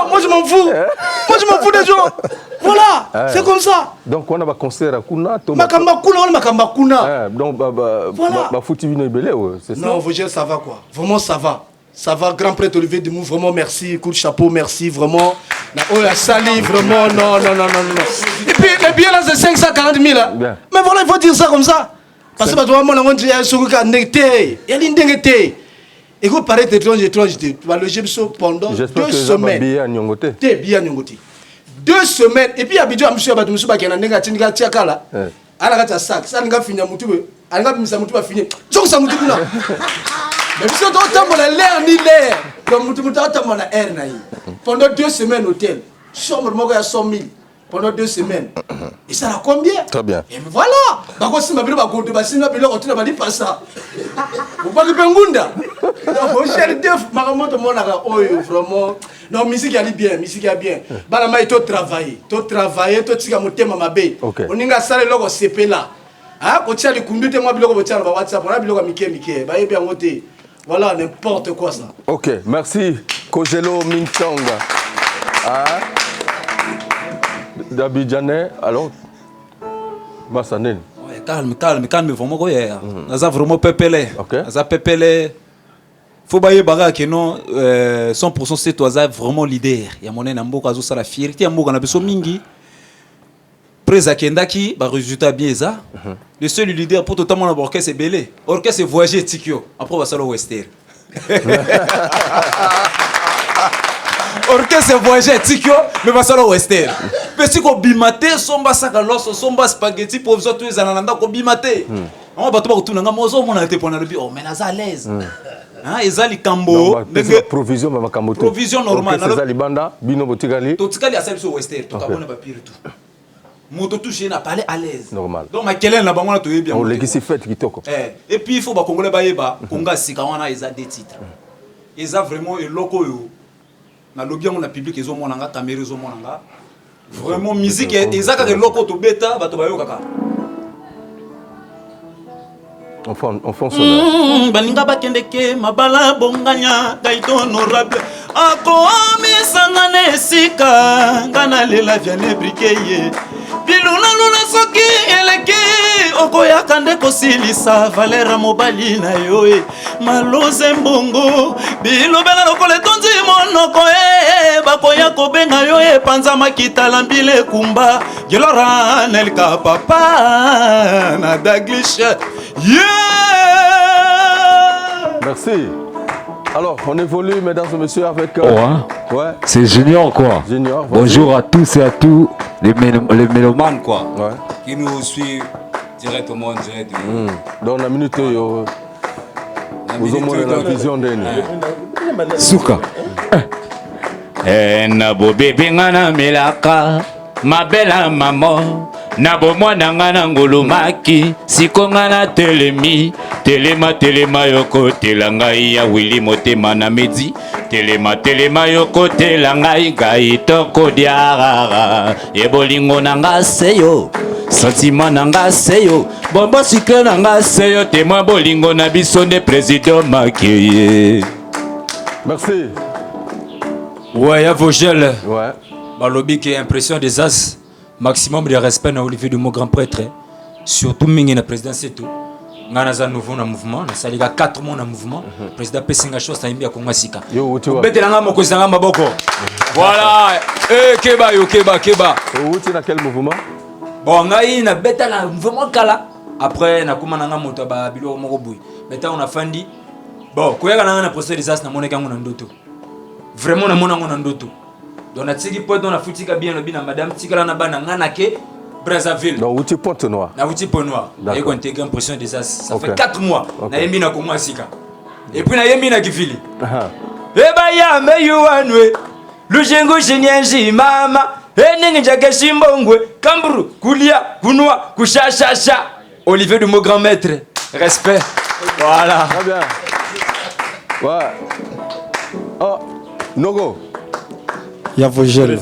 moi je m'en fous des gens voilà c'est comme ça donc on a ba concert à kuna to makamba kuna donc ba fouti vino belé c'est ça non Fogel ça va quoi vraiment ça va, grand prêtre Olivier Demou, vraiment merci, coup de chapeau, merci, vraiment. Oh, la sali, vraiment, non. Et puis, les billets là, c'est 540 000. Là. Mais voilà, il faut dire ça comme ça. Parce que, bah, toi, on dit, il y a une dingue. Et vous parlez d'étrange, tu vas loger pendant 2 semaines. Billets à Nyongote. T'es billets à Nyongote. 2 semaines. Et puis, Abidjan, monsieur qui a un dingue, tu as un là. Alors, tu as un sac, ça n'a pas fini à Moutoube. Alors, tu as fini. Donc, ça Moutoube là. Mais si on a l'air ni l'air, donc tu as l'air pendant 2 semaines hôtel, chambre à 100 000 pendant 2 semaines. Et ça a combien? Très bien. Et voilà. Par contre, si ma ville va go de bassin, ma ville va dire pas ça. Vous pas que pengunda. Donc cher def, ma maman te montre vraiment. Non, musique a bien, musique a bien. Bana mai to travailler, to tika motema mabe. On inga sale logo CP là. Ah, ko tia li kundu te moi biloko bo tia ba WhatsApp, on a biloko mike. Ba yebi ngote. Voilà, n'importe quoi ça. Ok, merci. Kojelo Mintonga. D'Abidjanais, alors Massanen. Calme, vraiment quoi. Ça vraiment pepele. Ça pepele. Faut bailler baga que non 100% c'est toi vraiment leader. Ya moné na mboka zo sala fierté ya mboka na beso mingi. Presa kendaki ba résultat bien ça. Le seul leader pour totalement l'orchestre c'est belé. Orchestre c'est voyager Tikio. Après on va solo western. Orchestre c'est voyager Tikio mais va solo western. Parce que bimate somba sakaloso somba spaghetti pour vous tous ananda ko bimate. On va pas retourner nga mozo mona te pona le bi oh mais na à l'aise. Hein ezali kambo provision ma kambo provision normale ezali banda bino botikali. Totikali a service western to kabona ba pire tout. Moto touché n'a pas à l'aise. Normal. Donc ma kelen na bango na to bien. On légisi fait kitoko. Et puis il faut ba congolais ba yeba konga sika wana eza des titres. Eza vraiment et loko yo. Na lobby on a public ezo mona nga caméra ezo mona nga. Vraiment musique eza ka loko to beta ba to ba yo kaka. Enfant sonore. Baninga bakendeke mabala bonganya gaito honorable akomi sangane sika ngana lela viane brikeye biluna luna soki eleki okoya kande kosilisa valera mobali na yoe maloze mbongo bilobela lokole tonzi monoko bakoya kobenga yoe panza makita lambile kumba gelora nelka papa na daglish Merci. Alors, on évolue, mesdames et messieurs, avec... ouais. C'est Junior, quoi. Junior. Bonjour à tous et à tous les mélomanes, quoi. Ouais. Qui nous suivent directement en direct. Dans la minute, vous avez la vision de Souka. Nabo bébé ngana melaka, ma belle maman. Nabo mwana ngana ngolumaki, siko ngana telemi, telema yoko telangai ya wili motema na medi, telema yoko telangai gai toko diarara, ebolingo nanga seyo, sentiment nanga seyo, bombo sikle nanga seyo, témoin bolingo na biso nde président Makeye. Merci. Ouais, y'a Vogel. Ouais. Balobi qui est impression des As. Maximum de respect na Olivier de mon grand prêtre. Surtout mingi na président Seto. Ngana za nouveau na mouvement. Na salika 4 mois na mouvement. Président Pessinga Chose imbi ya Kongo Sika. Yo, tu vois. Bete langa moko zanga maboko. Voilà. Keba yo keba. Où tu dans quel mouvement? Bon, ngai na beta na mouvement kala. Après na kuma nanga moto ba bilo moko boy. Beta on a fandi. Bon, koyaka nanga na procès des As na moneka ngona ndoto. Vraiment na mona ngona ndoto. Donc na tsiki pote on a foutika bien lobi na madame tikala na bana ngana ke Brazzaville. Donc où tu Pointe Noire. Na Outi Pointe Noire. Et qu'on intègre impression des As. Ça fait 4 mois. Na yembi na Kongo Sika. Et puis na yembi na Kifili. Eba ya me yuanwe. Lujengo shenyenji mama. Eningi jake shimbongwe. Kamburu kulia kunwa kushashasha. Olivier de mon grand maître. Respect. Voilà. Très bien. Ouais. Oh, Nogo. Yavogel.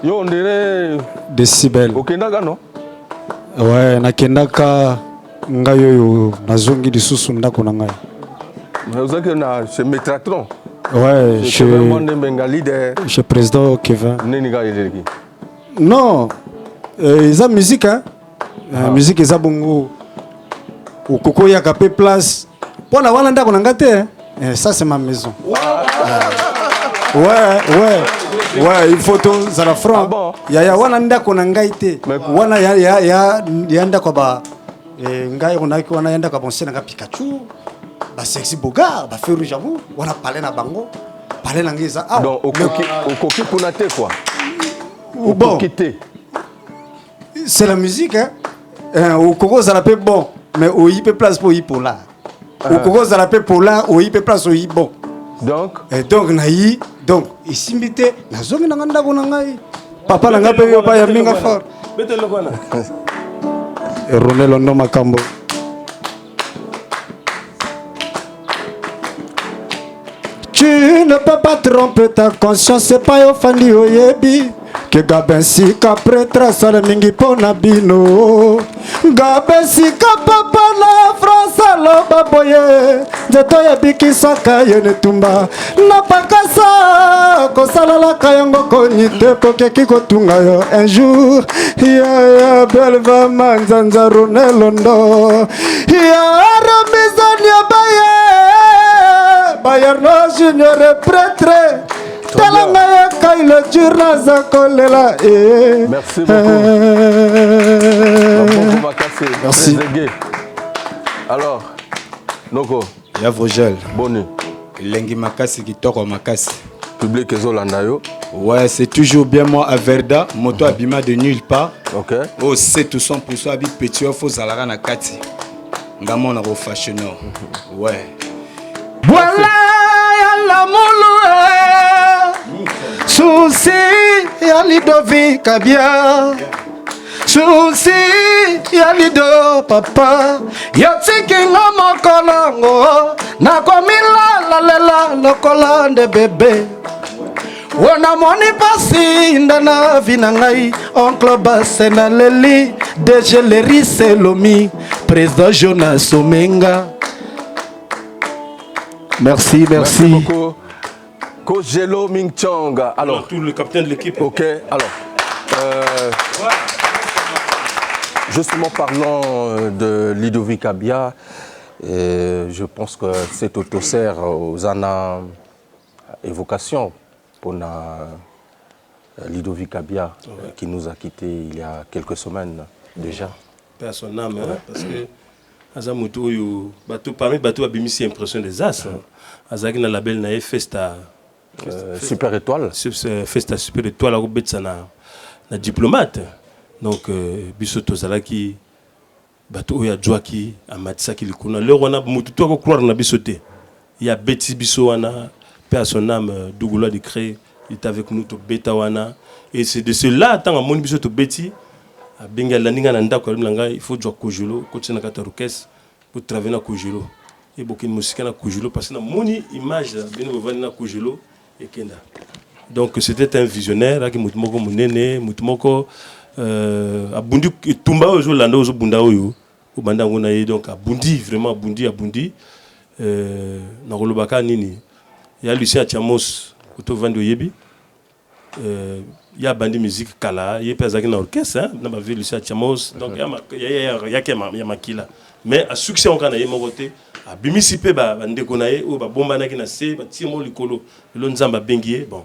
Yo, on dirait. Décibel. Okendaka, non? Ouais, nakendaka ngayo nazongi lisusu ndako na ngai. Vous êtes chez Métratron. Ouais, chez président Kevin. Non, ils ont musique, hein. Musique, ils ont bongo. Au Koko Yakapé place. Pour la Walanda qu'on a gâté, ça c'est ma maison. Ouais, une photo, ça la franc. Il y a Walanda qu'on a gâté. Wana yanda kwa ba. Ngai on a yanda kwa bonse na Pikachu. Ba sexy boga, ba feu rouge vous. On a parlé na bango. Parlé na ngeza. Donc au coquille pour nater quoi. Bon. C'est la musique, hein. Au Congo, ça l'appelle bon. Mais au IP place pour Hipola. Au Congo, ça l'appelle Pola, au IP place au bon. Donc naï, donc, ici, mbité, la zone n'a pas de papa n'a pas eu à minga fort. Et Ronel Ondo Makambo. Tu ne peux pas tromper ta conscience, c'est pas au fandi au yebi. Que Gabensi kapre trace le mingi pona bino. Gabensi kapapa na France lo baboye. Jeto yebi kisaka yene tumba. Na pakasa kosala la kayango konyite poke kiko tunga yo un jour. Ya belva manzanza Ronelondo. Ya ramizani ya baye. Bayer no junior prêtre. Merci beaucoup. Merci. Alors, Noko. Yavogel. Bonne. Lengi Makasi Kitoko Makasi. Public Zolandayo. Ouais, c'est toujours bien moi à Verda. Moto Abima de nulle part. Ok. Oh, c'est tout 100% Abi Petit Ofo Zalara Nakati. Ngamon Aro Fashionor. Ouais. Voilà la moulou. Souci ya Ludovic Kabia. Souci ya Lido papa. Yotiki ngamo kolongo. Na kwa mila la lela lokola de bébé. Wona moni pasi ndana vinangai. Oncle Basena Leli. DG Leri Selomi. Président Jonas Omenga. Merci. Merci beaucoup. Kojelo Ming Chong. Alors, tout le capitaine de l'équipe. Ok, alors. Justement, parlons de Ludovic Abia. Je pense que cet autosert aux ana évocation pour Ludovic Abia qui nous a quittés il y a quelques semaines déjà. Personne n'âme, parce que Azamuto, parmi les abimisi impression des As. Azaki na label na Festa. Super Étoile. Festa Super Étoile, na diplomate. Donc, Bissoto Zalaki bato oya Joaki amatisaki likuna leur wana mutu to ko croire na bisoté il y a Betty Bissoana paix à son âme Dougoula de créer il est avec nous to beta wana et c'est de cela tant mon biso to Betty a benga landinga na ndako langa il faut jouer Kojolo continuer na kata orchestre pour travailler na Kojolo et beaucoup de musique na Kojolo parce que na moni image bino vani na Kojolo et kenda donc c'était un visionnaire qui mutumoko munene mutumoko abundi tumba ozo landa ozo bunda oyo obanda ngona ye donc abundi vraiment abundi na kolobaka nini ya Lucien Chamos koto vandi oyebi ya bandi musique kala ye pezaki na orchestre hein na ba vie Lucien Chamos donc ya makila mais à succès on kana ye mokote abimisi pe ba ndeko na ye o ba bomba na ki na se ba timo likolo le nzamba bengier bon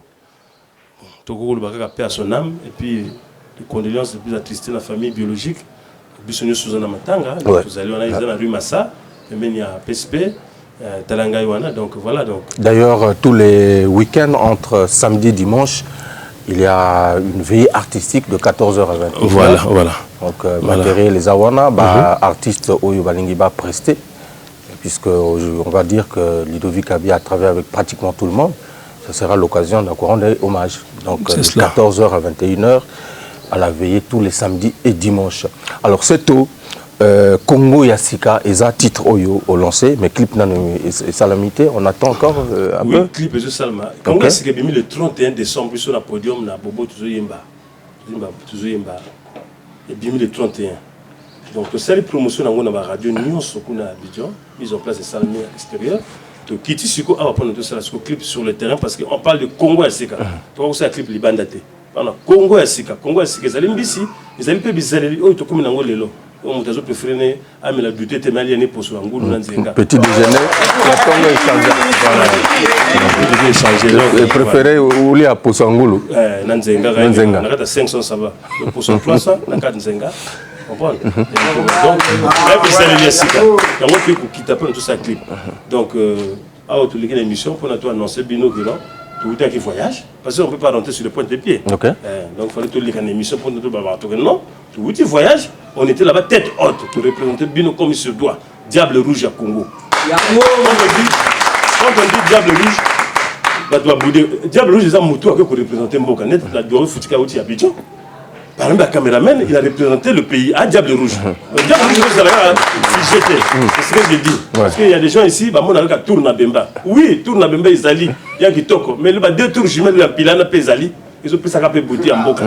toko le baka paix à son âme et puis les condoléances les plus attristées dans la famille biologique bisonyo Suzana Matanga vous allez on a dans la rue Massa mais il y a PSP Talanga Iwana donc voilà donc d'ailleurs tous les week-ends entre samedi et dimanche il y a une veillée artistique de 14h à 20h. Voilà. Donc matériel les Awana artistes Oyo Balingi ba presté puisque on va dire que Ludovic Abia a travaillé avec pratiquement tout le monde. Ça sera l'occasion d'un courant hommage. Donc de 14h à 21h à la veillée tous les samedis et dimanches. Alors c'est tout. Congo Yassika et ça titre Oyo au lancé, mais clip et Salamité, on attend encore un peu. Oui, clip et Salma. Congo Yassika a mis le 31 décembre sur le podium na Bobo Tuzoyemba. Et bien le 31. Donc c'est la promotion dans la radio Nyon Sokuna Abidjan, mise en place des salles à l'extérieur. Donc Kitty Siko a prendre tout ça le clip sur le terrain parce qu'on parle de Congo Yassika. Donc c'est un clip libandaté. On a Congo Yassika, Zalimbisi, les Alimpe Bizali, oh, tu comme dans le on t'a préféré à me la douter te mali pour sur Angoulou Nanzenga. Petit déjeuner, la Congo est changé. Le préféré ou li à pour Angoulou. Nanzenga. On a 500 ça va. Pour 300 na 4 Nzenga. Comprendre. Donc là Bizali Yassika. Donc on peut quitter pas tout ça clip. Donc à autour de l'émission pour nous annoncer bino que là tout le temps qui voyage parce qu'on ne peut pas rentrer sur le point de pied. Okay. Donc il fallait tout lire une émission pour nous bavarder. Non, tout le temps voyage, on était là-bas tête haute pour représenter Bino comme il se doit. Diable rouge à Congo. Quand on dit Diable rouge, bah doit bouder. Diable rouge, c'est un mouton pour représenter Mboka Net, la Doré Foutika Outi Abidjan. Par exemple, le caméraman, il a représenté le pays à Diable rouge. Diable rouge, c'est ce que j'ai dit. Parce qu'il y a des gens ici, bah, mon avec un tour na Bemba. Oui, tour na Bemba, ils allient. Il y a qui toque. Mais le 2 tours jumelles, il y a Pilana, Pézali. Ils ont pris ça pour bouter en Mboka.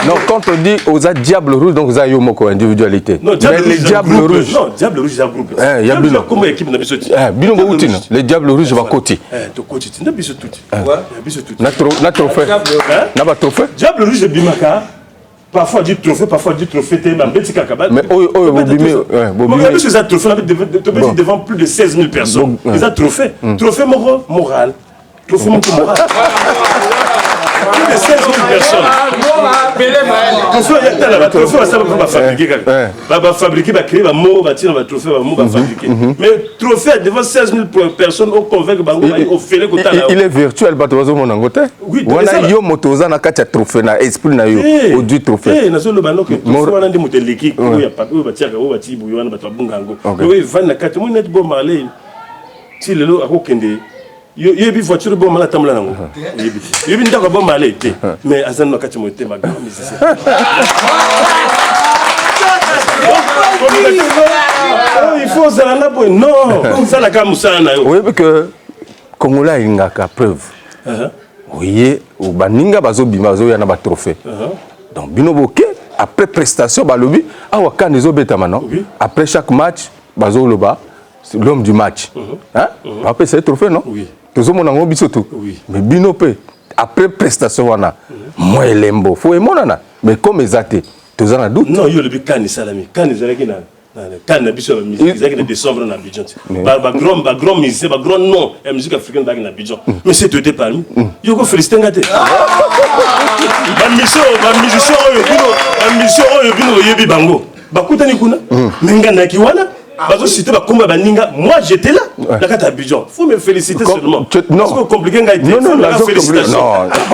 Non, quand on dit aux Diable rouge, donc vous avez Yomoko, individualité. Non, les Diables rouges. Non, Diable rouge, c'est un groupe. Il y a Bino. Comment équipe n'a pas sauté? Bino Boutine. Les Diables rouges vont côté. Tu côté, tu n'as pas sauté. N'a trophée. N'a pas trophée. Diable rouge de Bimaka. Parfois dit trophée, t'es un petit cacabat. Mais vous bimez. Vous avez ce trophée devant plus de 16 000 personnes. Ils ont trophée. Trophée moral. Trophée moral. Plus de 16 000 personnes. Trophée, ça va fabriquer. Va fabriquer, va créer, va mot, va tirer, va trophée, va mot, va fabriquer. Mais trophée devant 16 000 personnes, on convainc que il est virtuel, mon angoté. Oui, on a yo motoza na katia trophée na esprit na yo au du trophée. Eh, nazo le bano que trophée wana ndi moteleki, ko ya papier ba tiaka, ba ti buyo wana ba tabunga ngo. Oui, van na katia mo net bo malé. Ti lelo akokende. Yebi voiture bon mala tamla nango. Yebi ndako bon malé té. Mais azan na katia mo té ma grand musicien. Il faut ça là pour non, ça la kamusana na yo. Oui, parce que Congolais ingaka preuve. Oui, au baninga bazo bima bazo yana ba trophée. Donc bino boké après prestation ba lobi awa kan les obeta maintenant. Après chaque match bazo loba l'homme du match. Hein? Après c'est trophée non? Oui. Tous mon nango biso tout. Mais bino pe après prestation wana moi lembo faut emonana mais comme ezate tous en doute. Non, yo le bi kan salami. Kan ezalaki na quand na biso musique ils ont décembre na Abidjan ba grand musicien ba grand nom la musique africaine ba na Abidjan mais c'est tout parmi yo ko féliciter ngate ba musicien oyo bino yebi bango ba kutani kuna mais ngana ki wana Bazo cité ba combat baninga. Moi j'étais là. La carte à Abidjan. Faut me féliciter seulement. Parce que compliqué nga été. Non, la félicitations.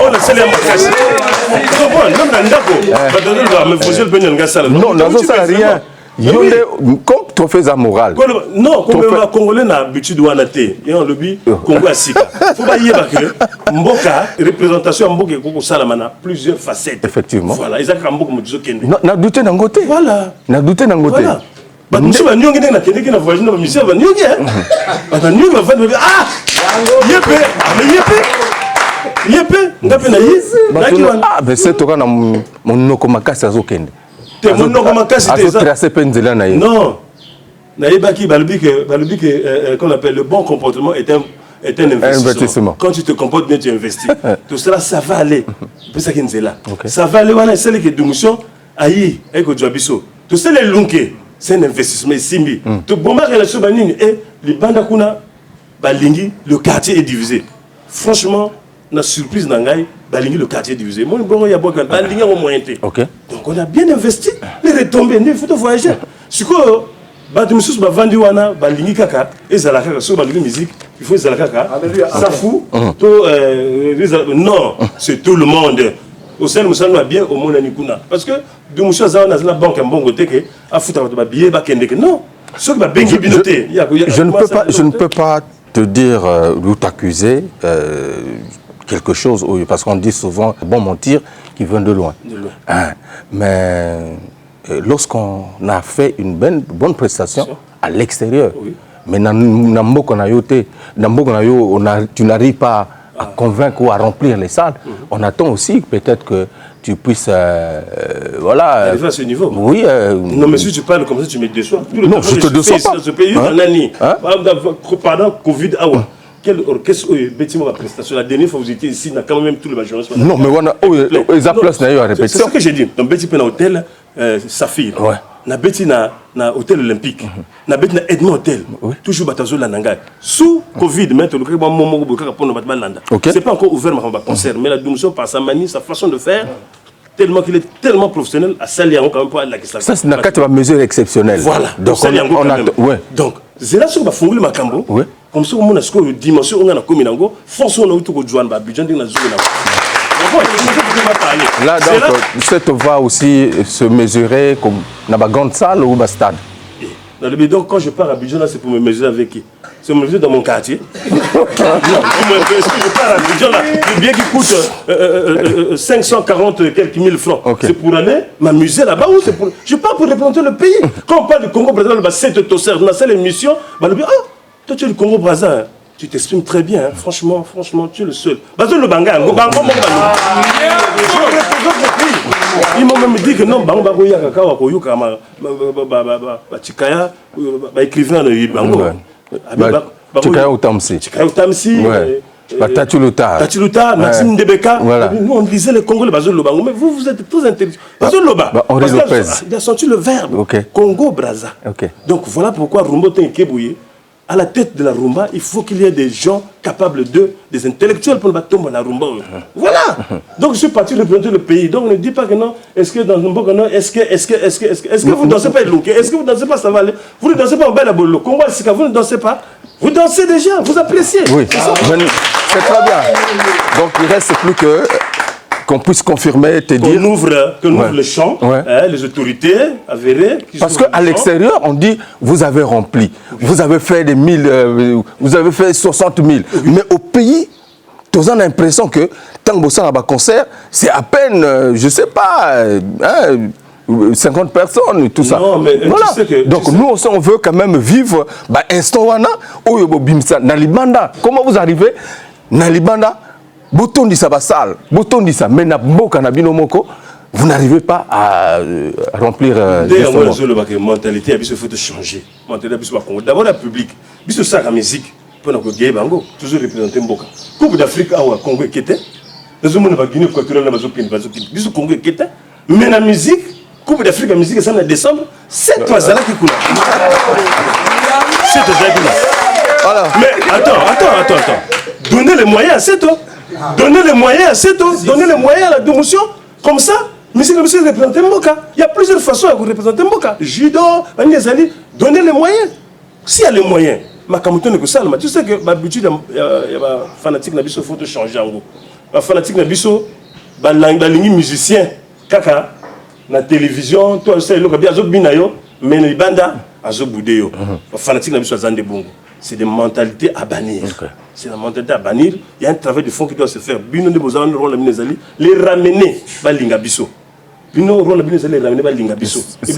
On a célé ma casse. Même dans ndako. Ba donner ba me faisait le peigner nga sala. Non, nazo ça rien. Yonde comme trophée à morale. Non, comme les Congolais n'a habitude de nater. Et on le dit Congo Asika. Faut pas y avoir que Mboka représentation Mboka Congo Salamana plusieurs facettes. Effectivement. Voilà, ils ont Mboka Modzo Kende. Na douté d'un côté. Voilà. Na douté d'un côté. Voilà. Bah nous sommes nyongi na kende qui na voyage na monsieur va nyongi. Bah nyongi va faire ah! Yepé, mais yepé. Yepé, ngape na yi. Ah, ben c'est toi na mon nokomakasi azokende. Non, qu'on appelle le bon comportement est un investissement. Quand tu te comportes bien, tu investis. Tout cela, ça va aller. C'est ça qui est là. Ça va aller. Voilà, c'est les démissions. Aïe, avec le Joabiso. Tout ça, les lunke, c'est un investissement. Simbi. Tout bon, ma relation, et les bandakuna, balingi, le quartier est divisé. Franchement, la surprise d'Angaï, balingi, le quartier est divisé. Moi, il y a beaucoup de balingi au moins. Donc, on a bien investi. Les retombées, il faut voyager. Ce que Badimsus va vendre wana balingi kaka et zalaka sur balingi musique, il faut zalaka. Ça fout. Non, c'est tout le monde. Au sein nous sommes bien au monde nikuna parce que de monsieur za na banque en bon côté que a fouta ba billet ba kende que non. Ce que ba bengi binoté, je ne peux pas te dire ou t'accuser quelque chose parce qu'on dit souvent bon mentir qui vient de loin. Hein, mais lorsqu'on a fait une bonne prestation à l'extérieur, mais tu n'arrives pas à convaincre ou à remplir les salles, on attend aussi peut-être que tu puisses voilà. Arriver à ce niveau. Oui. Non, mais si tu parles comme ça, tu me déçois. Non, je te déçois pas. Dans ce pays, en année, pendant Covid, quel orchestre bêtiment la prestation la dernière fois vous étiez ici, on a quand même tout le majorité. Non, mais voilà, ils appellent ça à répétition. C'est ce que j'ai dit. Donc, Betty Pena Hôtel, Saphir. Na Betty na Hôtel Olympique. Na Betty na Edmond Hôtel. Toujours Batazo la Nanga. Sous Covid, maintenant, le moment où c'est pas encore ouvert ma concert, mais la Doumso par sa manie, sa façon de faire. Tellement qu'il est tellement professionnel à Saliango quand même pour la question. Ça c'est une mesure exceptionnelle. Voilà. Donc on a donc c'est là sur ba fongoli makambo. Comme ça on a ce que dimension on a comme nango force on a tout ko joindre ba budget na zuko na. Là donc cette va aussi se mesurer comme na ba grande salle ou ba stade. Donc quand je pars à Abidjan là c'est pour me mesurer avec qui? C'est me mesurer dans mon quartier. Non, je pars à Abidjan là, le billet qui coûte 540 quelques mille francs. C'est pour aller m'amuser là-bas ou c'est pour... Je pars pour représenter le pays. Quand on parle du Congo Brazza, bah, c'est Tosser, dans cette émission, bah, le dit, ah, toi tu es le Congo Brazza, tu t'exprimes très bien, hein. Franchement, tu es le seul. Bah, le Banga, je représente le pays. Ils m'ont même dit que non, Banga Goya Kaka Koyuka, Chikaya, écrivain de Bango. Chikaya Utamsi. Chikaya Utamsi. Tachiluta, Maxime Debeka. Nous on disait les Congolais, mais vous êtes tous intelligents. Il a senti le verbe Congo Brazza. Donc voilà pourquoi Rumbo Tenkebouye, à la tête de la rumba, il faut qu'il y ait des gens capables des intellectuels pour tomber la rumba. Voilà. Donc je suis parti représenter le pays. Donc on ne dit pas que non. Est-ce que dans Rumba, non, est-ce que vous ne dansez pas Lunke? Est-ce que vous ne dansez pas Savale? Vous ne dansez pas en Bella Bolo? Congo Asika, vous ne dansez pas? Vous dansez déjà, vous appréciez. Oui, c'est très bien. Donc il ne reste plus que qu'on puisse confirmer, te dire... Qu'on ouvre le champ, les autorités avérées... Parce qu'à l'extérieur, on dit, vous avez rempli, vous avez fait des 1000, vous avez fait 60 000. Mais au pays, tu as l'impression que, tant que ça concert, c'est à peine, je ne sais pas, 50 personnes, tout ça. Non, mais voilà. Tu sais que, donc nous aussi, on veut quand même vivre instant wana, Nalibanda. Comment vous arrivez Nalibanda, Bouton dit ça va sale, Bouton dit ça, mais vous n'arrivez pas à remplir. D'ailleurs, moi, la mentalité, il faut changer. D'abord, la public, il faut ça la musique, pour nous gagner bango, toujours représenter Mboka. Coupe d'Afrique, Congo qui était, nous avons une Guinée équatoriale, il faut Congo qui était, mais la musique, Coupe d'Afrique, la musique, ça en décembre, c'est toi, ça là qui coule. C'est toi, ça qui coule. Mais attends. Donnez les moyens à cette eau. Donnez les moyens à cette eau. Donnez les moyens à la démotion. Comme ça, Musique c'est représenter Mboka. Il y a plusieurs façons de représenter Mboka. Judo, donner les moyens. S'il y a les moyens, tu sais que l'habitude, il y a des fanatiques qui faut changer en gros. Les fanatiques qui les musiciens, kaka, la télévision, toi aussi, mais les bandes, les fanatiques qui c'est des mentalités à bannir. C'est la mentalité à bannir. Il y a un travail de fond qui doit se faire. Les ramener à l'Ingabiso. C'est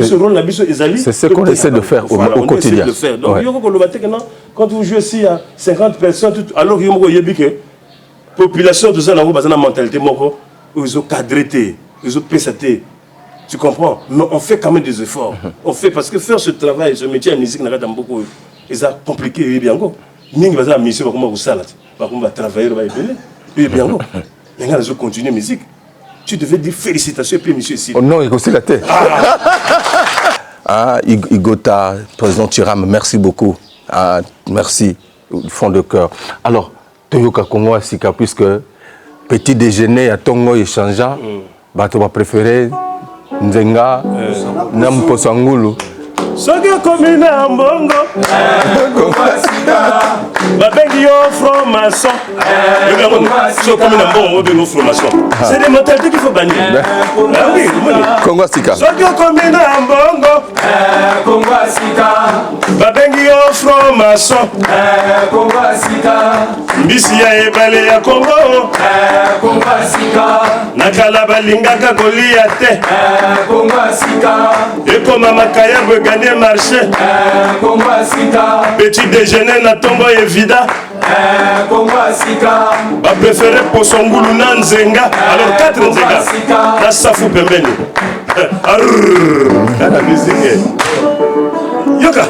ce qu'on essaie de faire au quotidien. Donc, quand vous jouez ici à 50 personnes, alors il y a une population de ça, il y a une mentalité, ils ont cadré, ils ont pésaté. Tu comprends? Mais on fait quand même des efforts. On fait parce que faire ce travail, ce métier à musique, c'est compliqué. Ils vont travailler, ils vont continuer la musique. Tu devais dire félicitations et puis monsieur ici. Oh non, il aussi la tête. Igota, président Tiram, merci beaucoup. Merci du fond de cœur. Alors, Toyoka Congo Asika, puisque petit déjeuner à Tongo et Chanja, tu vas préférer Nzenga, Namposangulu. Soki komi na mbongo babengi yo franc-maçon. Soki komi na mbongo babengi yo franc-maçon. C'est des mentalités qu'il faut bannir. Congo Sika. Soki komi na mbongo babengi yo franc-maçon. Mbisi ya ebale ya Congo nakala balingaka kolia te ekoma makayabo egane marché petit déjeuner na tongo évident ba préféré posongulu na nzenga alors 4 nzenga na safu pembeni kana musique yoka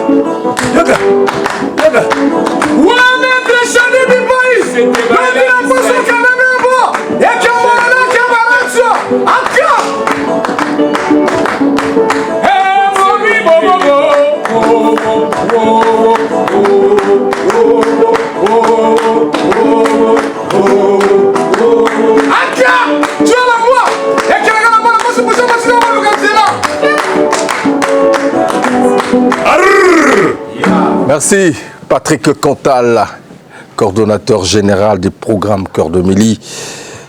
wa maître Chani Biboy nani na poso kananga bo yakamana kabaratio aka Merci Patrick Cantal, coordonnateur général des programmes Cœur de Mélie.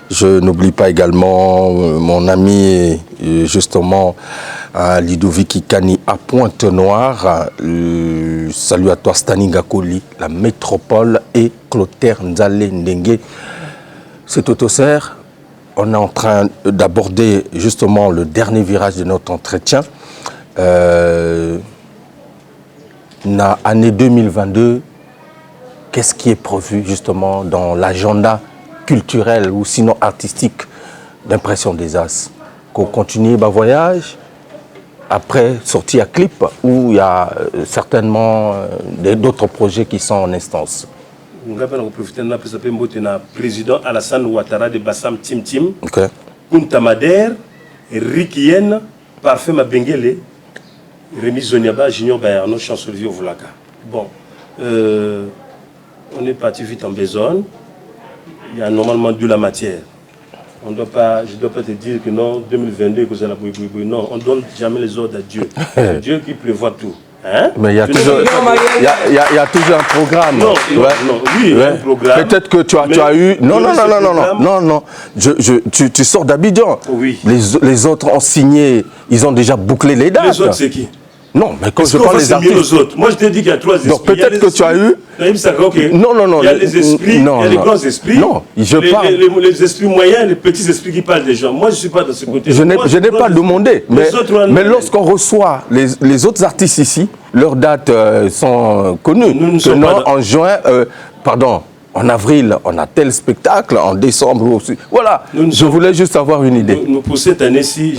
Je n'oublie pas également mon ami justement Ludovic Ikani à Pointe-Noire. Salut à toi Stani Ngakoli, la métropole et Clotaire Nzale Ndengue. C'est Autocer. On est en train d'aborder justement le dernier virage de notre entretien. Na année 2022, qu'est-ce qui est prévu justement dans l'agenda culturel ou sinon artistique d'Impression des As? Qu'on continue le voyage, après sortir à clip, ou il y a certainement d'autres projets qui sont en instance? On va profiter de la président Alassane Ouattara de Bassam Tim Tim, Kunta Mader, Rikien, Parfait Mabengele, Rémi Zoniaba, Junior Bayarno, Chancelier Volaka. Bon, on est parti vite en besogne. Il y a normalement de la matière. On doit pas, je ne dois pas te dire que non, 2022, que c'est la bouille. Non, on ne donne jamais les ordres à Dieu. C'est Dieu qui prévoit tout. Hein? Mais il y a toujours un programme. Non, oui, il y a un programme. Peut-être que tu as eu... Non. Tu sors d'Abidjan. Oui. Les autres ont signé, ils ont déjà bouclé les dates. Les autres, c'est qui? Non, mais quand je parle des artistes... aux autres. Moi, je t'ai dit qu'il y a 3 esprits. Donc peut-être que tu as eu... Non. Il y a les esprits, il y a les grands esprits. Non, je parle... Les esprits moyens, les petits esprits qui parlent des gens. Moi, je ne suis pas de ce côté. Je n'ai pas demandé. Mais lorsqu'on reçoit les autres artistes ici, leurs dates sont connues. En juin, en avril, on a tel spectacle, en décembre aussi. Voilà, je voulais juste avoir une idée. Pour cette année-ci,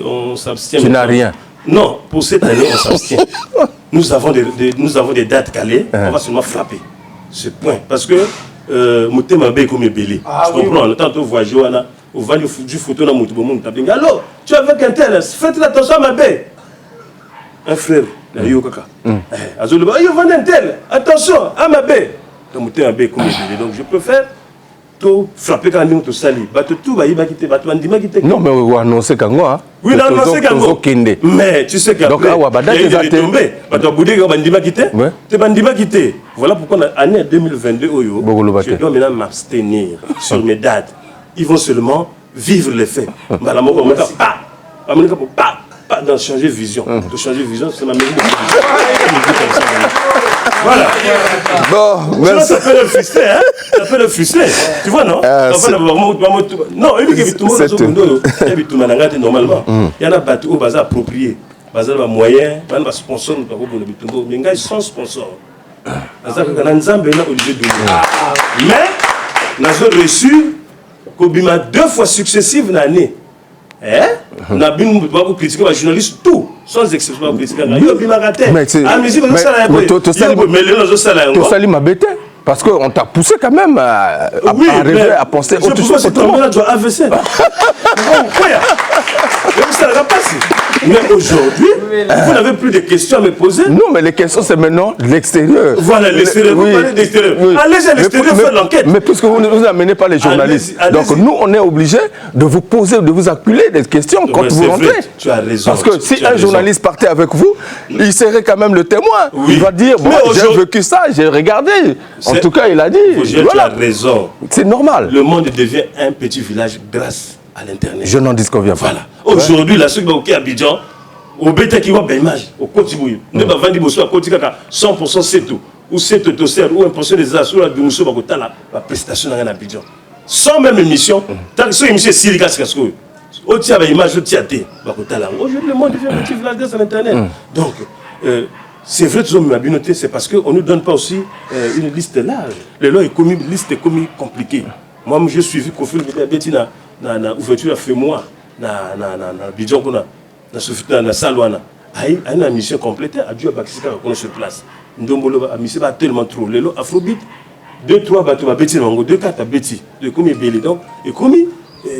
on s'abstient. Tu n'as rien? Non, pour cette année, on s'abstient. Nous avons des dates calées, on va seulement frapper. Ce point. Parce que Moutema Bé comme Bélé. Tu comprends? On entend voyager, on va du photo dans Moutema. Alors, tu es avec un tel, faites attention à ma bé. Un frère, il y a eu Kaka. Il y a un tel, attention à ma bé. Donc je peux faire tout frappé quand nous tout sali bato tout ba yiba kité bato bandima kité non mais on annoncer kango hein oui non annoncé kango mais tu sais qu'après donc awa badate ezate bato boudé ka bandima kité te bandima kité voilà pourquoi en année 2022 oyo je dois maintenant m'abstenir sur mes dates ils vont seulement vivre les faits mbala moko moko pas dans changer vision de changer vision c'est ma mairie voilà. Bon, merci. Ça peut le frustrer, hein? Ça peut le frustrer. Tu vois, non? Non, il y a tout le monde normalement. Il y en a battu au bazar approprié. Bazar va moyen, il y a sponsor, mais il y a sans sponsor. Bazar a Nzambe là obligé de. Mais nous avons reçu Kobima 2 fois successives l'année. On a bien critiqué les journalistes tout sans exception critiquer mais ça m'a bêté parce que on t'a poussé quand même à arriver à penser autre chose mais aujourd'hui vous n'avez plus de questions à me poser. Non mais les questions c'est maintenant l'extérieur. Voilà l'extérieur, vous parlez d'extérieur. Allez à l'extérieur faire l'enquête. Mais puisque vous ne vous amenez pas les journalistes, donc nous on est obligé de vous poser, de vous acculer des questions quand vous rentrez. Tu as raison. Parce que si un journaliste partait avec vous, il serait quand même le témoin. Il va dire bon, j'ai vécu ça, j'ai regardé. En tout cas il a dit. Tu as raison. C'est normal. Le monde devient un petit village grâce à l'internet. Je n'en disconviens pas. Voilà. Aujourd'hui, la suite qui est à Abidjan, au bêta qui voit une image, au quotidien, ne pas vendre au quotidien 100% c'est tout, ou c'est tout ou 1% des assos la Bimousso la prestation à Abidjan. Sans même émission, tant que c'est émission Sirica Sikasko, au tia image au tiaté, aujourd'hui le monde devient un petit village grâce à l'internet. Donc c'est vrai que nous avons noté, c'est parce qu'on ne nous donne pas aussi une liste large. Les lois est commis, liste est commis compliquée. Moi, j'ai suivi Kofi Bettina. Na ouverture fait moi na Bidjon kuna na salwana ay une mission complétée a Dieu bakisika qu'on se place ndombolo a mission ba tellement trop lelo afrobeat 2-3 bato ba beti mango 2-4 beti de comme belé donc et comme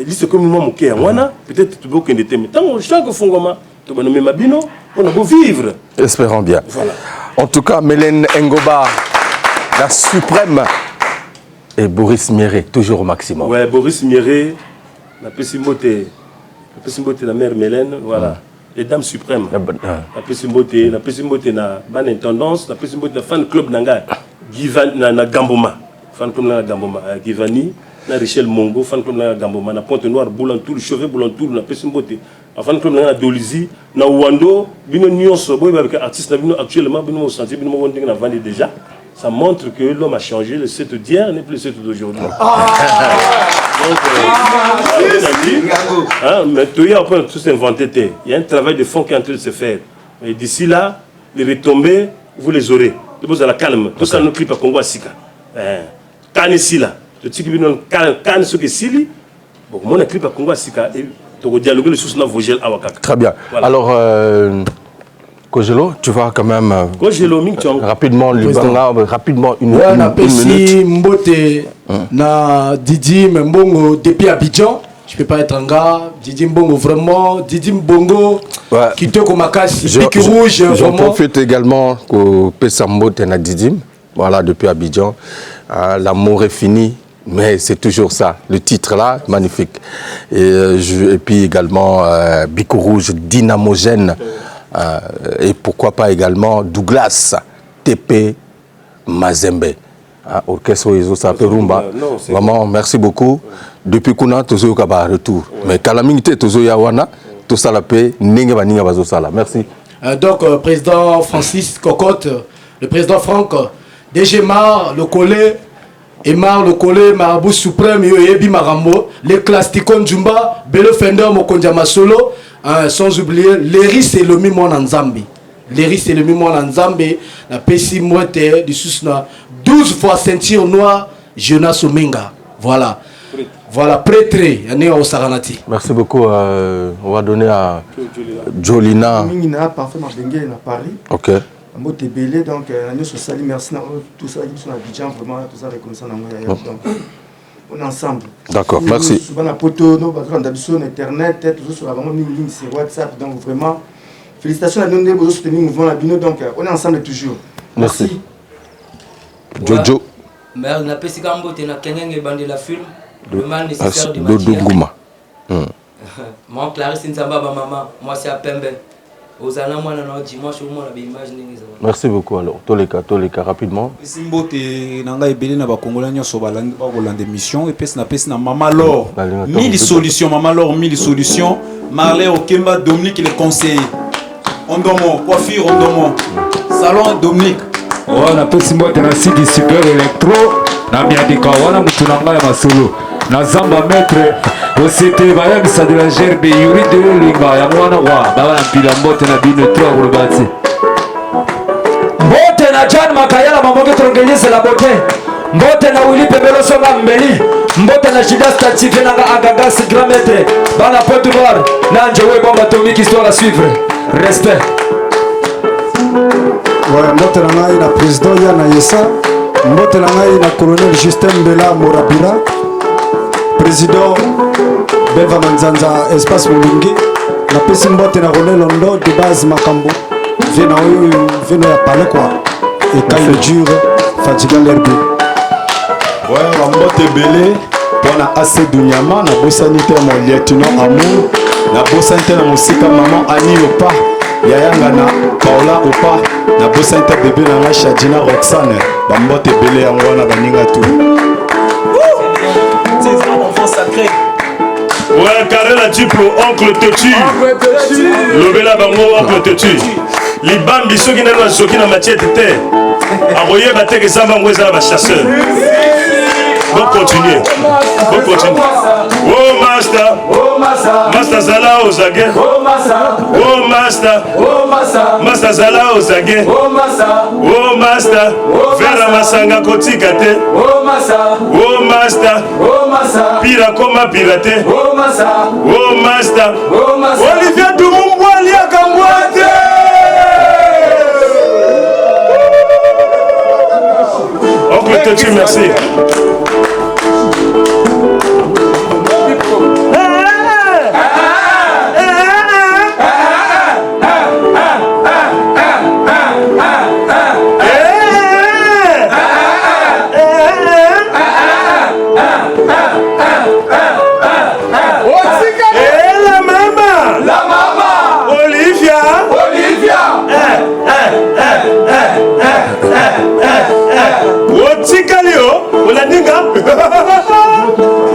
liste comme moi mon cœur wana peut-être tu peux que n'était mais tant chaque fongoma to ba nommer mabino on a beau vivre espérons bien. Voilà. En tout cas Mélène Ngoba la suprême et Boris Mieré toujours au maximum. Ouais Boris Mieré la Pessimboté, la mère Mélène, voilà. Les dames suprêmes. La Pessimboté, na bonne intendance, la Pessimboté, la fan club nanga, Givani na Gamboma, fan club na Gamboma, Givani, na Richel Mongo, fan club na Gamboma, na Pointe Noire, Boulantour, Chevet Boulantour, la Pessimboté, la fan club na Dolizi, na Wando, bino nyonso, boy avec artiste actuellement, bino au sentier, bino wonding na vandi déjà. Ça montre que l'homme a changé, le 7 d'hier n'est plus le 7 d'aujourd'hui. Mais tout y a après tout s'inventer. Il y a un travail de fond qui est en train de se faire. Et d'ici là, les retombées, vous les aurez. Vous à la calme. Tout ça nous clip à Congo à Sika. Can ici là. Le type qui can ce que Sili. Bon, mon clip à Congo à Sika et tu dialoguer les choses dans Vogel à Wakaka. Très bien. Voilà. Alors. Kojelo, tu vas quand même rapidement une minute. Mbote na Didi Mbongo depuis Abidjan. Je peux pas être un gars. Didi Mbongo vraiment. Didi Mbongo qui te comme pique rouge. J'en profite également que Pessambote na Didi. Voilà depuis Abidjan. L'amour est fini. Mais c'est toujours ça, le titre là, magnifique. Et puis également Bico Rouge, dynamogène. Et pourquoi pas également Douglas TP Mazembe orchestre Oizo Saperumba. Vraiment merci beaucoup. Depuis Kuna Tozo Kaba retour. Mais Kalamingite Tozo Yawana, tout ça la paix, Ninga Ninga Bazo Sala. Merci. Donc président Francis Cocotte, le président Franck, DG Mar, le collé, Emar, le collé, Marabout Suprême, Yoyebi Marambo, les Klastikon Jumba, Belo Fender, Mokondjama Solo. Sans oublier, Léry c'est le mimo en Zambie. Léry c'est le mimo en Zambie. La Pessi Mouette du Sousna. 12 fois ceinture noire, Jonas Omenga. Voilà. Voilà, prêtre. Merci beaucoup. On va donner à Jolina. Mingina, parfait, Mardengue, à Paris. Ok. Moi, t'es belé, donc, nous sommes merci, tout ça, ils sont à Abidjan, vraiment, tout ça, reconnaissant dans moi. On est ensemble. D'accord, merci. Souvent, la photo, nous, on a sur Internet, toujours sur la ligne sur WhatsApp. Donc, vraiment, félicitations à nous, nous soutenir le mouvement Labino. Donc, on est ensemble toujours. Merci. Jojo. Mais on a pesé quand on a Kenyang bandé la film. Le mal nécessaire de matière. Dodonguma. Moi, Clarisse Nzamba, maman. Moi, c'est à Pembe. Aux allant, moi, non, dimanche, au moins, on a imagé. Merci beaucoup alors. Tous les cas, rapidement. Simbote nanga ebele na ba Congolais nyoso balandi ba kolanda émission et pesi na Mama Laure. 1000 solutions Mama Laure, 1000 solutions. Marley Okemba, Dominique le conseiller. Ondomo, coiffure Ondomo. Salon Dominique. Wana pesi mbote na site super électro na miandika wana mutu na ngai ya masolo na zamba maître osete bayambisa de la gerbe yuri de linga ya mwana wa bawana mpila mbote na bino 3 kulobati mbote na John Makayala mamoke trongenyese la bote mbote na Willy Pemelo songa mbeli mbote na Judas Tachife na Agagas grand maître bana Pointe Noire na Njewe bomba atomique histoire à suivre respect. Ouais, mbote na ngai na président Yana Yessa, mbote na ngai na colonel Justin Mbela Morabira, président Beva Manzanza Espace Molingi, na pesi mbote na René Londo de base Makambo, vena ya pale quoi, et quand il dure, fatiga l'herbe. Ouais, la mbote belé, pour na assez Dunyama, na bosanité mon lieutenant Amour, na bosanité na musika maman Annie Opa. Yayanga na Paola Opa na bosanta bébé na nga Shadina Roxane bambote belé yango wana baninga tout. C'est un enfant sacré. Ouais, carré la type oncle Tetu. Lobela bango oncle Tetu. Libambi soki na soki na matière te. Envoyer bateke samba ngweza ba chasseur. Bon continuer. Bon continuer. Oh master. Oh master. Master Zala Ozage. Oh master. Oh master. Oh master. Master Zala Ozage. Oh master. Oh master. Vera masanga kotika te. Oh master. Oh master. Oh master. Pira koma pirate. Oh master. Oh master. Oh master. Olivier Dumumwali akambwate. Oncle Tetu, merci.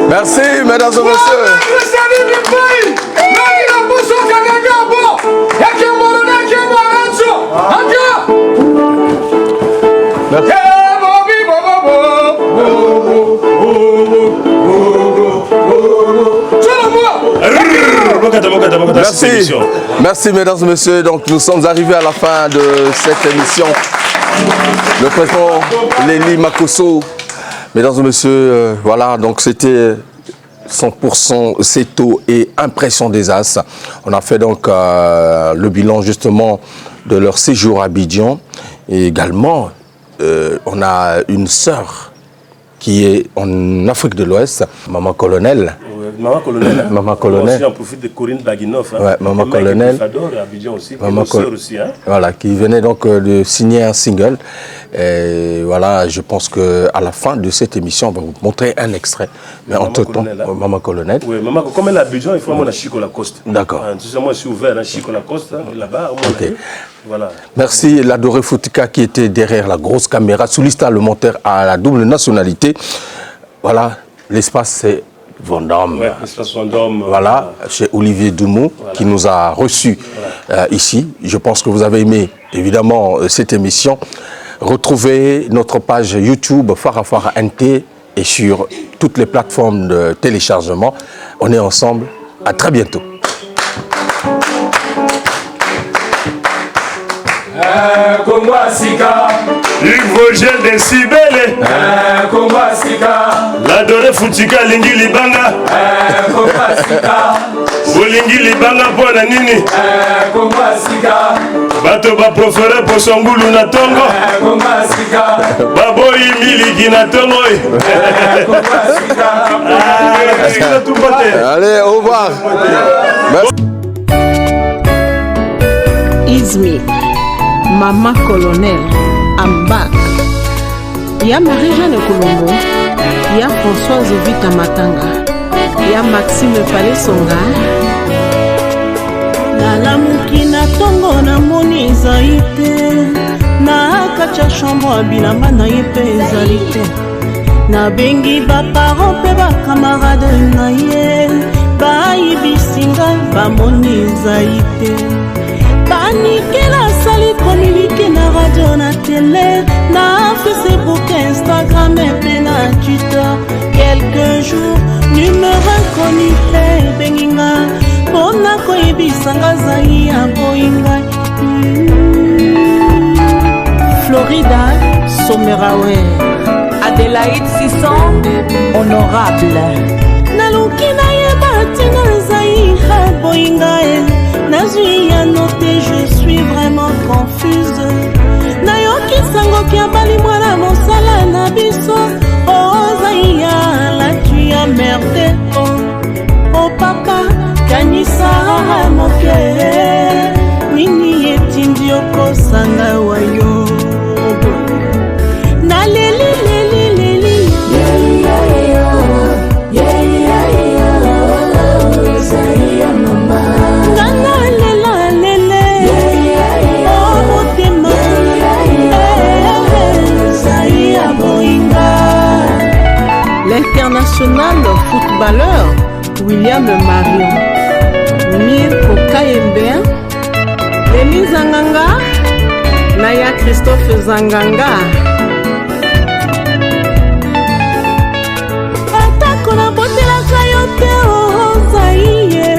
Merci, mesdames et messieurs. Merci. Merci, mesdames et messieurs. Donc, nous sommes arrivés à la fin de cette émission. Le président Léli Makosso. Mesdames et messieurs, voilà, donc c'était 100% Seto et Impression des As. On a fait donc le bilan justement de leur séjour à Abidjan. Et également, on a une sœur qui est en Afrique de l'Ouest, Maman Colonel. Maman Colonel. Maman Colonel. J'en profite de Corinne Baguinov. Hein. Ouais, Maman Colonel. Et Abidjan aussi. Maman aussi hein. Voilà, qui venait donc de signer un single. Et voilà, je pense qu'à la fin de cette émission, on va vous montrer un extrait. Mais entre-temps, Maman Colonel. Oui, Maman, comme elle est à Abidjan, il faut avoir Chico Lacoste. D'accord. Moi, je suis ouvert à Chico Lacoste, là-bas. Voilà. Merci, l'adoré Foutika qui était derrière la grosse caméra. Soulista, le monteur à la double nationalité. Voilà, l'espace c'est Vendôme. Ouais, l'espace Vendôme. Voilà, chez Olivier Dumou qui nous a reçus ici. Je pense que vous avez aimé évidemment cette émission. Retrouvez notre page YouTube Farafara NT et sur toutes les plateformes de téléchargement. On est ensemble. À très bientôt. Hydrogène des Cibele. L'adoré Foutika Lingi Libanga. Bolingi Libanga pour la nini. Bato ba profere pour son goulou na tongo. Baboyi miliki na tongo. Allez, au revoir. It's me, Mama Colonel. I'm back. ya Marie-Jeanne Kolombo, ya Françoise Vita Matanga, ya Maxime Palesonga. Nalamuki na tongo na moni ezali te, na kacha chambre bilamba na ye mpe ezali te, nabengi baparent mpe bakamarade na ye bayibisi ngai bamoni ezali te, banikela asali komunike na radio na tele na Facebook, Instagram epe na Twitter. Quelques jours numéro inconnue mpe ebenginga mpona koyebisanga zai ya boyinga. Florida Somerawe, Adélaïde 600, honorable. Naluki na yeba tina zai ya boyinga nazwi ya note, je suis vraiment confuse. Nayoki sango kia bali mwana mosala na biso. Oh Zaya, la tu as merdé. Oh papa, kanisa moke nini etindi okosanga wayo. Na leli leli leli Zaya mama ngana lela lele oh motema Zaya boinga. L'international footballeur William Marion, Mirko Kayembe, Denis Zanganga, Naya Christophe Zanganga. Atako na botelaka yo te ozaie,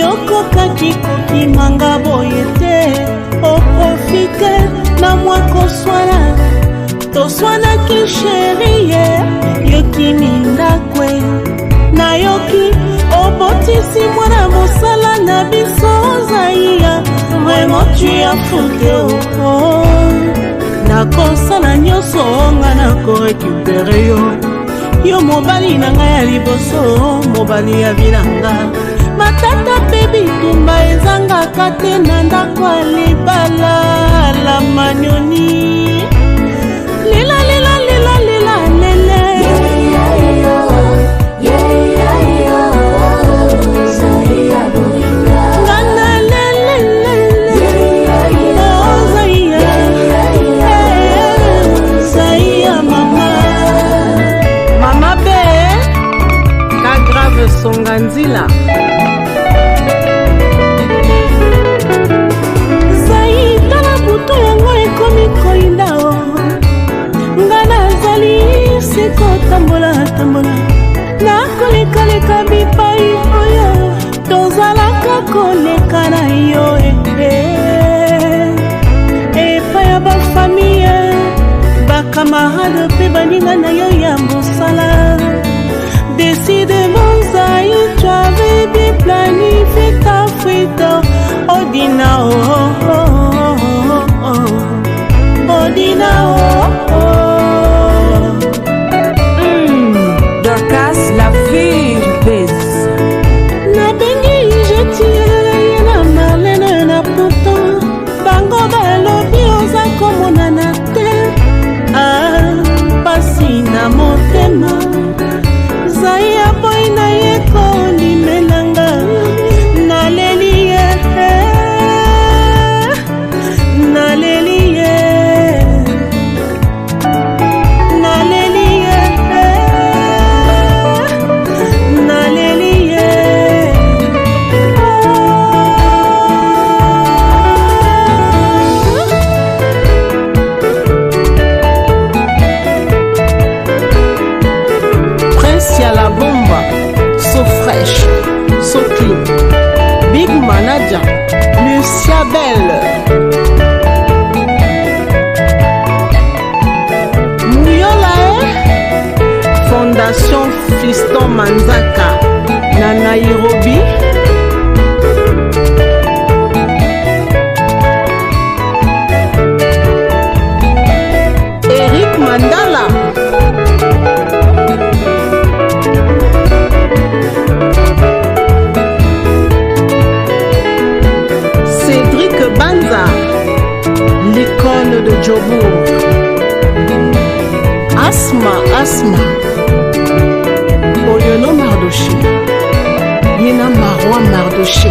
yokokaki kokimanga boye te, oprofite na mwa koswana, toswanaki sherie, yokimi ndakwe, nayoki obotisi mwana mosala na biso Zaya. Vraiment tu as fouté oh. Nakosala nyonso nga nakorekupere yo, yo mobali na ngai ya liboso, mobali ya bilanga. Matata mpe bitumba ezangaka te na ndako ya libala la manyoni. Lila lila lila lila lele Songanzila Zai tala buto yango ekomi koinda o, nga nazali siko tambola tambola, nakolekaleka bipai oyo tozalaka koleka na yo epai ya bafamille bakamarade mpe baninga na yo ya mosala. Décidément Zai, tu avais bien planifié ta fuite. Odina oh oh oh oh Odina oh oh. Dorcas, la fille du baiser. Na bengi je tire na Marlène na poto, bango balobi oza komonana te. Ah, pasi na motema Zaya boy na ye koli menanga. Naleli ye Naleli ye Naleli ye Naleli ye Prince ya la bomba, so fraîche, so clean. Big Manager, Lucia Belle. Mouyola Fondation Fiston Manzaka na Nairobi. Eric Mandala. Banza, l'icône de Djobourg. Asma Oliolo Mardoché Yena Marwa Mardoché